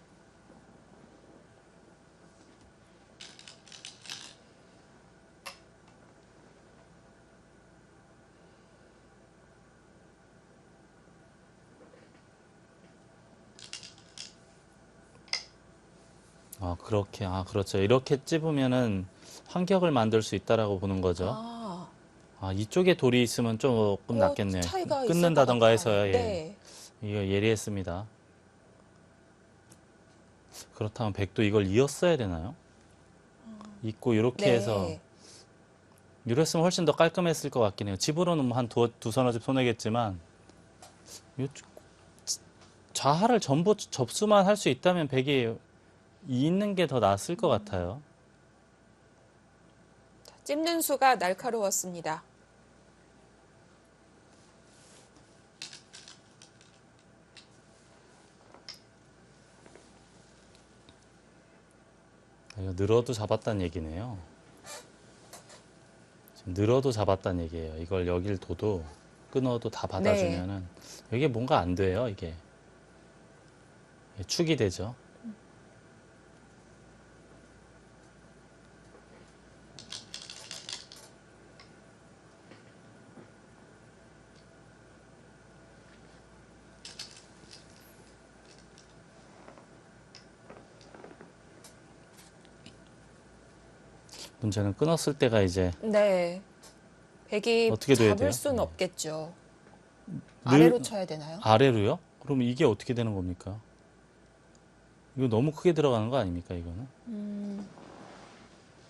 그렇죠. 이렇게 찝으면은 환격을 만들 수 있다라고 보는 거죠. 아, 이쪽에 돌이 있으면 조금 낫겠네요. 차이가 있을 것 끊는다던가 같아요. 해서요. 예. 네. 이거 예리했습니다. 그렇다면 백도 이걸 이었어야 되나요? 잇고 이렇게 네. 해서 이랬으면 훨씬 더 깔끔했을 것 같긴 해요. 집으로는 뭐한 두 서너 집 손해겠지만 요 좌하를 전부 접수만 할 수 있다면 백이 있는 게 더 낫을 것 같아요. 찝는 수가 날카로웠습니다. 이거 늘어도 잡았다는 얘기네요. 지금 늘어도 잡았다는 얘기예요. 이걸 여길 둬도 끊어도 다 받아주면은 이게 뭔가 안 돼요. 이게 축이 되죠. 문제는 끊었을 때가 이제 네. 백이 어떻게 돼야 잡을 돼요? 수는 네. 없겠죠. 늘- 아래로 쳐야 되나요? 아래로요? 그럼 이게 어떻게 되는 겁니까? 이거 너무 크게 들어가는 거 아닙니까, 이거는?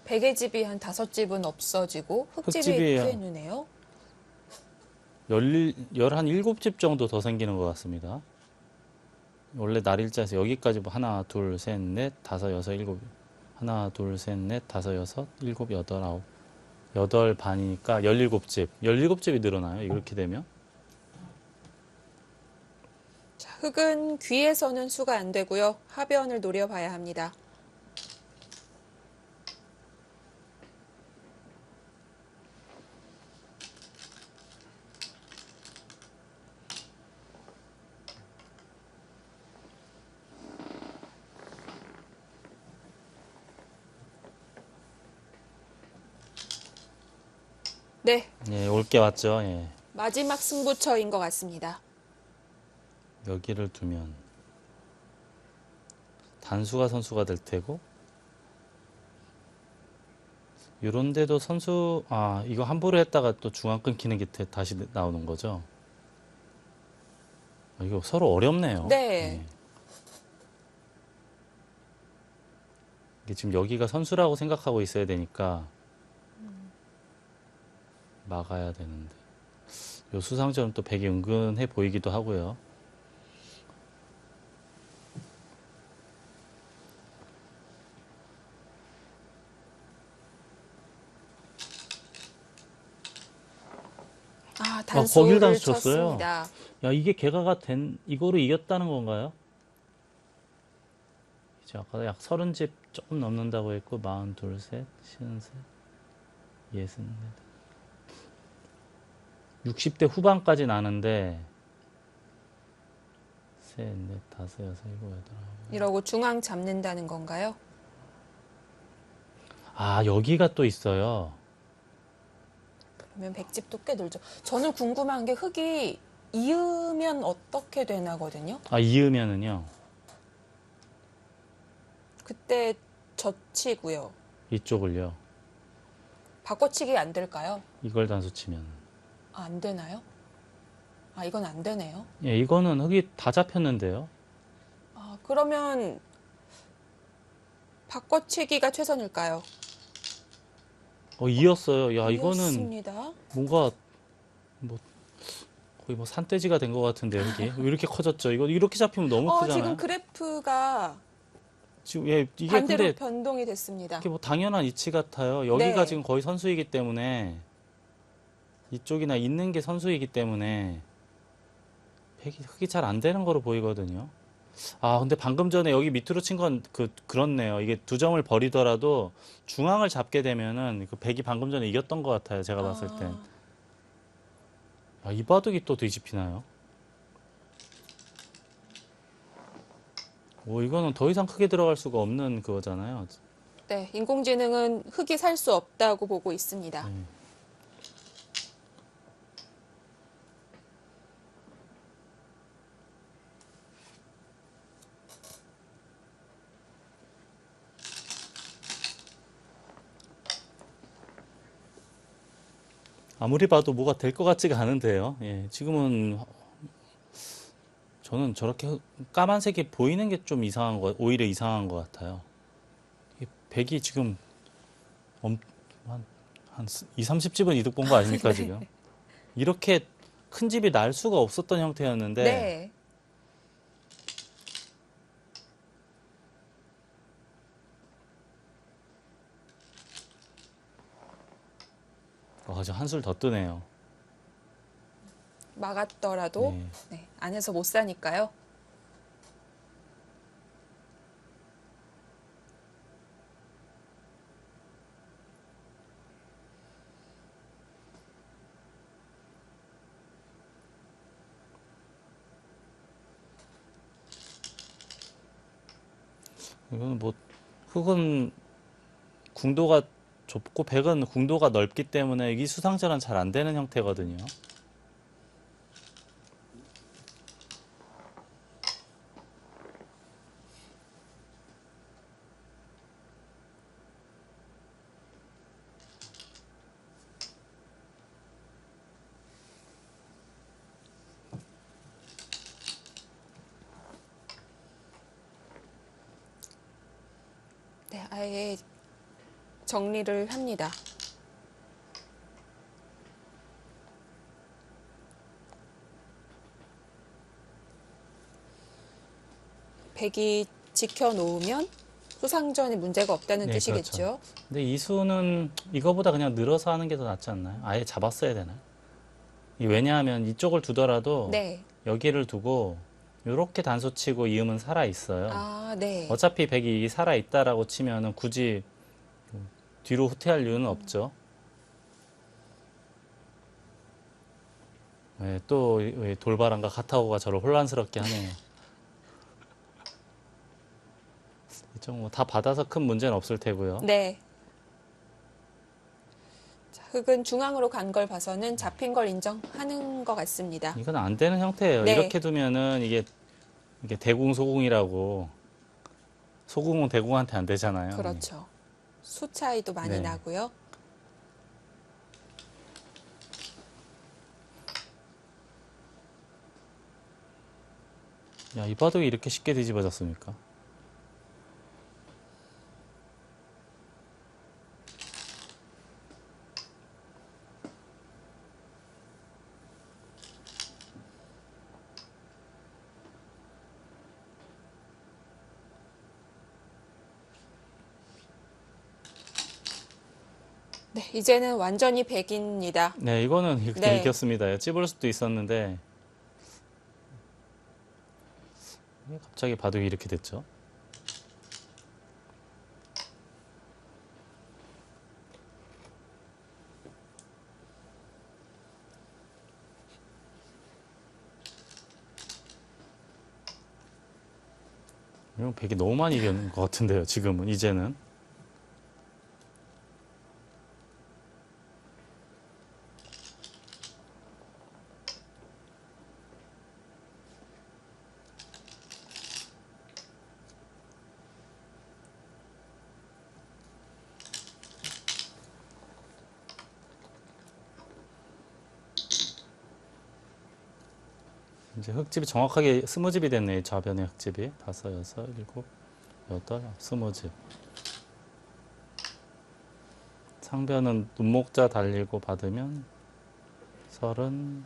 백의 집이 한 5집은 없어지고 흙집이 흙집이 꽤 누네요. 17집 정도 더 생기는 것 같습니다. 원래 날일자에서 여기까지 뭐 하나, 둘, 셋, 넷, 다섯, 여섯, 일곱. 하나, 둘, 셋, 넷, 다섯, 여섯, 일곱, 여덟, 아홉. 여덟 반이니까 17집. 17집이 늘어나요, 이렇게 되면. 자, 흙은 귀에서는 수가 안 되고요. 하변을 노려봐야 합니다. 네, 예, 올게 왔죠. 예. 마지막 승부처인 것 같습니다. 여기를 두면 단수가 선수가 될 테고 요런 데도 이거 함부로 했다가 또 중앙 끊기는 게 다시 나오는 거죠. 이거 서로 어렵네요. 네. 예. 이게 지금 여기가 선수라고 생각하고 있어야 되니까 막아야 되는데 요 수상점은 또 백이 은근해 보이기도 하고요. 아, 거길 단수를 단수 쳤어요. 쳤습니다. 야, 이게 개가가 이거로 이겼다는 건가요? 이제 아까 약 30집 조금 넘는다고 했고 42, 셋, 53, 64 60대 후반까지 나는데 셋, 넷, 다섯, 여섯, 일곱, 여덟, 아홉. 이러고 중앙 잡는다는 건가요? 여기가 또 있어요. 그러면 백집도 꽤 늘죠. 저는 궁금한 게 흙이 이으면 어떻게 되나거든요. 이으면은요. 그때 젖히고요. 이쪽을요. 바꿔치기 안 될까요? 이걸 단수 치면. 안 되나요? 이건 안 되네요. 예, 이거는 흙이 다 잡혔는데요. 그러면 바꿔치기가 최선일까요? 이었어요. 야, 이거는 이었습니다. 뭔가 뭐 거의 뭐 산돼지가 된 것 같은데 흙이 왜 이렇게 커졌죠? 이거 이렇게 잡히면 너무 크잖아요. 지금 그래프가 지금 이게 반대로 근데 변동이 됐습니다. 이게 뭐 당연한 이치 같아요. 여기가 네. 지금 거의 선수이기 때문에 이쪽이나 있는 게 선수이기 때문에 흙이 잘 안 되는 거로 보이거든요. 아, 근데 방금 전에 여기 밑으로 친 건 그렇네요. 이게 두 점을 버리더라도 중앙을 잡게 되면은 그 백이 방금 전에 이겼던 것 같아요. 제가 봤을 땐. 아, 아, 이 바둑이 또 뒤집히나요? 오, 이거는 더 이상 크게 들어갈 수가 없는 그거잖아요. 네, 인공지능은 흙이 살 수 없다고 보고 있습니다. 네. 아무리 봐도 뭐가 될 것 같지가 않은데요. 예, 지금은 저는 저렇게 까만색이 보이는 게 좀 오히려 이상한 것 같아요. 이 백이 지금 엄, 한 2, 30집은 이득 본 거 아닙니까, 지금? 이렇게 큰 집이 날 수가 없었던 형태였는데, 네. 저 한술 더 뜨네요. 막았더라도 네. 네, 안에서 못 사니까요. 이거는 뭐, 흙은 궁도가 좁고 백은 궁도가 넓기 때문에 이 수상전은 잘 안 되는 형태거든요. 네, 아예 정리를 합니다. 백이 지켜놓으면 수상전이 문제가 없다는 네, 그렇죠. 뜻이겠죠. 근데 이 수는 이거보다 그냥 늘어서 하는 게 더 낫지 않나요? 아예 잡았어야 되나요? 왜냐하면 이쪽을 두더라도 네. 여기를 두고 이렇게 단수 치고 이음은 살아 있어요. 아, 네. 어차피 백이 살아 있다라고 치면은 굳이 뒤로 후퇴할 이유는 없죠. 네, 또 돌바람과 카타고가 저를 혼란스럽게 하네요. 이쪽 뭐 다 받아서 큰 문제는 없을 테고요. 네. 자, 흙은 중앙으로 간 걸 봐서는 잡힌 걸 인정하는 것 같습니다. 이건 안 되는 형태예요. 네. 이렇게 두면은 이게 대궁 소궁이라고 소궁은 대궁한테 안 되잖아요. 그렇죠. 수 차이도 많이 네. 나고요. 야, 이 바둑이 이렇게 쉽게 뒤집어졌습니까? 네, 이제는 완전히 백입니다. 네, 이거는 이렇게 네. 이겼습니다. 찝을 수도 있었는데 왜 갑자기 바둑이 이렇게 됐죠? 이건 백이 너무 많이 이겼는 것 같은데요, 지금은, 이제는. 이제 흙집이 정확하게 스무집이 됐네, 좌변의 흙집이. 다섯, 여섯, 일곱, 여덟, 스무집. 상변은 눈목자 달리고 받으면 서른,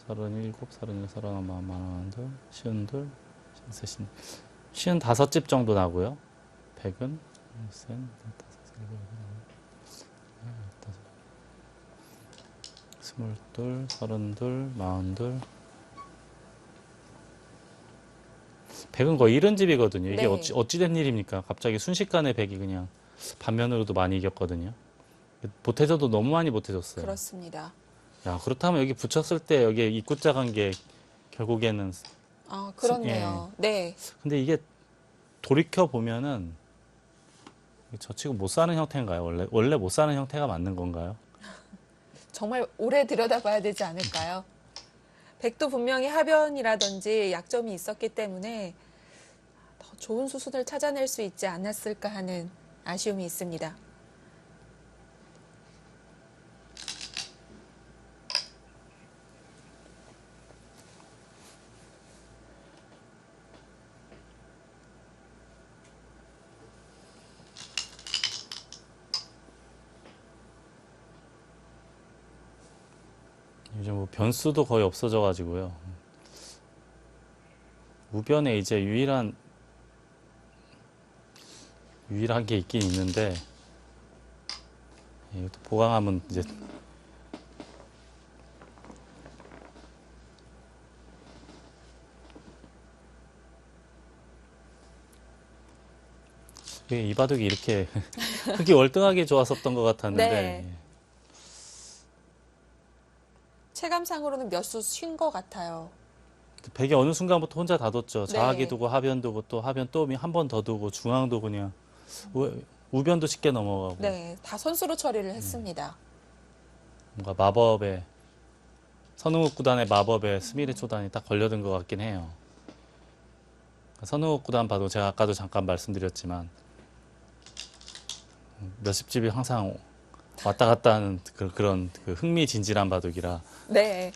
서른일곱, 서른여섯, 서른하나, 마흔둘, 쉬운둘, 쉬운셋, 쉬운 다섯 집 정도 나고요. 백은 셋, 넷, 다섯, 일곱, 여덟, 다섯, 스물둘, 서른둘, 마흔둘. 백은 거의 이른 집이거든요. 이게 네. 어찌된 일입니까? 갑자기 순식간에 백이 그냥 반면으로도 많이 이겼거든요. 보태져도 너무 많이 보태졌어요. 그렇습니다. 야, 그렇다면 여기 붙였을 때 여기에 입구자 간 게 결국에는 아, 예. 그렇네요. 네. 근데 이게 돌이켜 보면은 저 치고 못 사는 형태인가요? 원래 못 사는 형태가 맞는 건가요? 정말 오래 들여다봐야 되지 않을까요? 백도 분명히 하변이라든지 약점이 있었기 때문에 더 좋은 수순을 찾아낼 수 있지 않았을까 하는 아쉬움이 있습니다. 요즘 뭐 변수도 거의 없어져 가지고요. 우변에 이제 유일한 게 있긴 있는데 이것도 보강하면 이제 이 바둑이 이렇게 흙이 월등하게 좋았었던 것 같았는데 네. 체감상으로는 몇 수 쉰 것 같아요. 백이 어느 순간부터 혼자 다 뒀죠. 자하기 네. 두고 하변 두고 또 하변 또 한 번 더 두고 중앙도 그냥 우변도 쉽게 넘어가고 네. 다 선수로 처리를 했습니다. 뭔가 마법의 선흥욱 구단의 마법에 스미레 초단이 딱 걸려든 것 같긴 해요. 선흥욱 구단 봐도 제가 아까도 잠깐 말씀드렸지만 몇십 집이 항상 왔다 갔다 하는 그런 그 흥미진진한 바둑이라 네.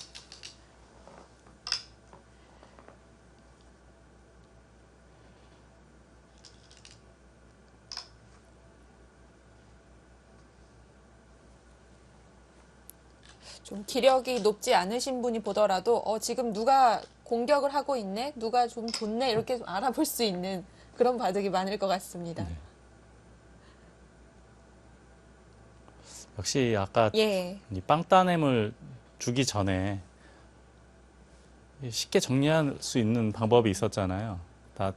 좀 기력이 높지 않으신 분이 보더라도 지금 누가 공격을 하고 있네, 누가 좀 좋네 이렇게 좀 알아볼 수 있는 그런 바둑이 많을 것 같습니다. 역시 아까 예. 이 빵따냄을 주기 전에 쉽게 정리할 수 있는 방법이 있었잖아요. 다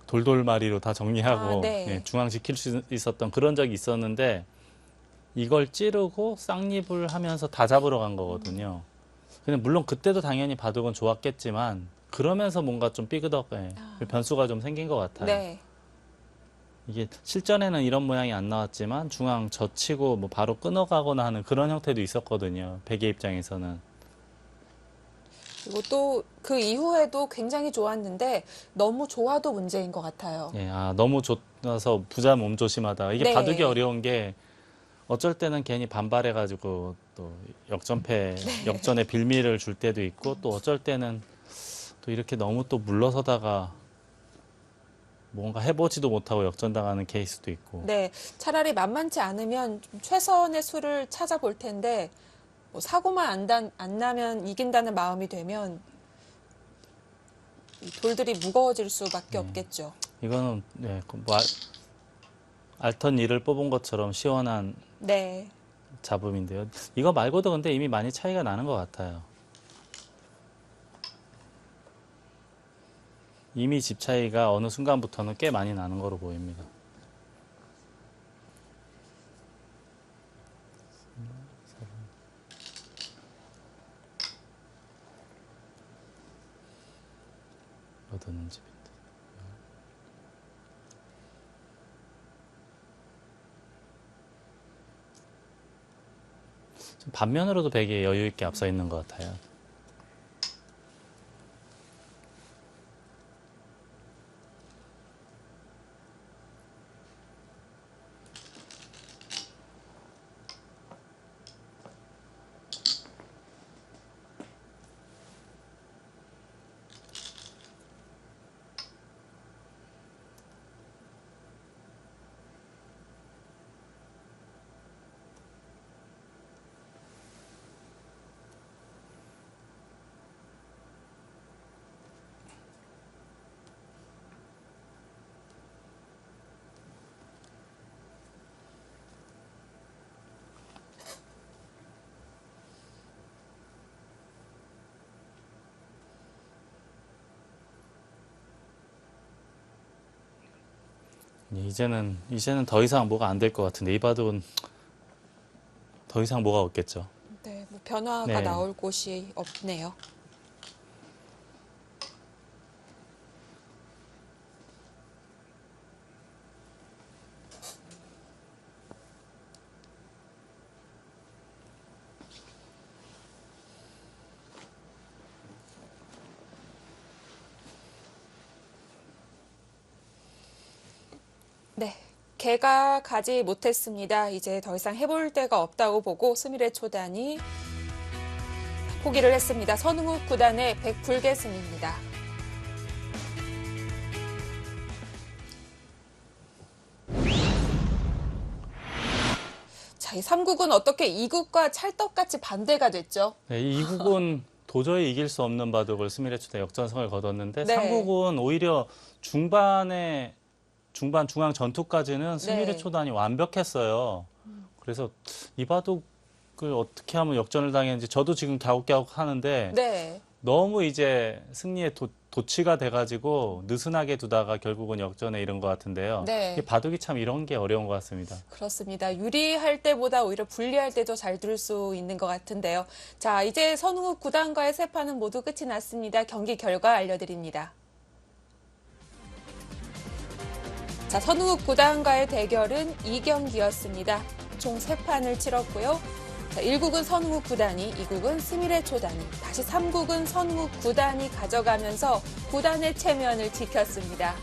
돌돌마리로 다 정리하고 네. 중앙지킬 수 있었던 그런 적이 있었는데 이걸 찌르고 쌍립을 하면서 다 잡으러 간 거거든요. 근데 물론 그때도 당연히 바둑은 좋았겠지만 그러면서 뭔가 좀 삐그덕 변수가 좀 생긴 것 같아요. 네. 이게 실전에는 이런 모양이 안 나왔지만 중앙 젖히고 뭐 바로 끊어가거나 하는 그런 형태도 있었거든요. 백의 입장에서는. 그리고 또 그 이후에도 굉장히 좋았는데 너무 좋아도 문제인 것 같아요. 예, 너무 좋아서 부자 몸 조심하다. 이게 바둑이 네. 어려운 게 어쩔 때는 괜히 반발해가지고 또 역전의 빌미를 줄 때도 있고 또 어쩔 때는 또 이렇게 너무 또 물러서다가 뭔가 해보지도 못하고 역전당하는 케이스도 있고. 네. 차라리 만만치 않으면 좀 최선의 수를 찾아볼 텐데 뭐 사고만 안 나면 이긴다는 마음이 되면 이 돌들이 무거워질 수밖에 없겠죠. 이거는 뭐 알턴 2를 뽑은 것처럼 시원한 네. 잡음인데요. 이거 말고도 근데 이미 많이 차이가 나는 것 같아요. 이미 집 차이가 어느 순간부터는 꽤 많이 나는 거로 보입니다. 얻는 집인데. 좀 반면으로도 백이 여유 있게 앞서 있는 것 같아요. 이제는 더 이상 뭐가 안 될 것 같은데 이 바둑은 더 이상 뭐가 없겠죠. 네, 뭐 변화가 네. 나올 곳이 없네요. 네, 개가 가지 못했습니다. 이제 더 이상 해볼 데가 없다고 보고 스미레 초단이 포기를 했습니다. 선웅욱 구단의 백불개 승입니다. 자, 이 3국은 어떻게 2국과 찰떡같이 반대가 됐죠? 네, 이 2국은 도저히 이길 수 없는 바둑을 스미레 초단 역전승을 거뒀는데 네. 3국은 오히려 중반 중앙 전투까지는 스미레 네. 초단이 완벽했어요. 그래서 이 바둑을 어떻게 하면 역전을 당했는지 저도 지금 갸웃갸웃 하는데 네. 너무 이제 승리에 도취가 돼가지고 느슨하게 두다가 결국은 역전에 이른 것 같은데요. 네. 이 바둑이 참 이런 게 어려운 것 같습니다. 그렇습니다. 유리할 때보다 오히려 불리할 때도 잘 들을 수 있는 것 같은데요. 자, 이제 선웅욱 구단과의 세 판은 모두 끝이 났습니다. 경기 결과 알려드립니다. 자, 선웅욱 구단과의 대결은 2경기였습니다. 총 3판을 치렀고요. 자, 1국은 선웅욱 구단이, 2국은 스미레 초단이, 다시 3국은 선웅욱 구단이 가져가면서 구단의 체면을 지켰습니다.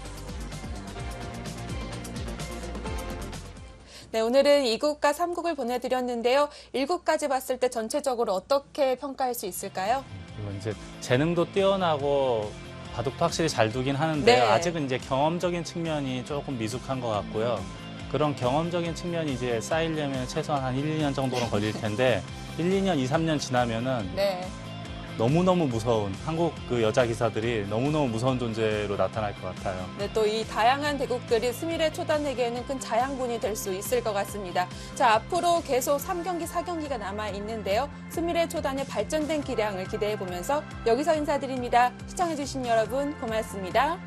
네, 오늘은 2국과 3국을 보내드렸는데요. 1국까지 봤을 때 전체적으로 어떻게 평가할 수 있을까요? 물론 이제 재능도 뛰어나고 바둑도 확실히 잘 두긴 하는데 네. 아직은 이제 경험적인 측면이 조금 미숙한 것 같고요. 그런 경험적인 측면이 이제 쌓이려면 최소한 한 1, 2년 정도는 걸릴 텐데 1, 2년, 2, 3년 지나면은 네. 너무너무 무서운 한국 그 여자 기사들이 너무너무 무서운 존재로 나타날 것 같아요. 네, 또 이 다양한 대국들이 스미레 초단에게는 큰 자양분이 될 수 있을 것 같습니다. 자, 앞으로 계속 3경기, 4경기가 남아 있는데요. 스미레 초단의 발전된 기량을 기대해 보면서 여기서 인사드립니다. 시청해주신 여러분 고맙습니다.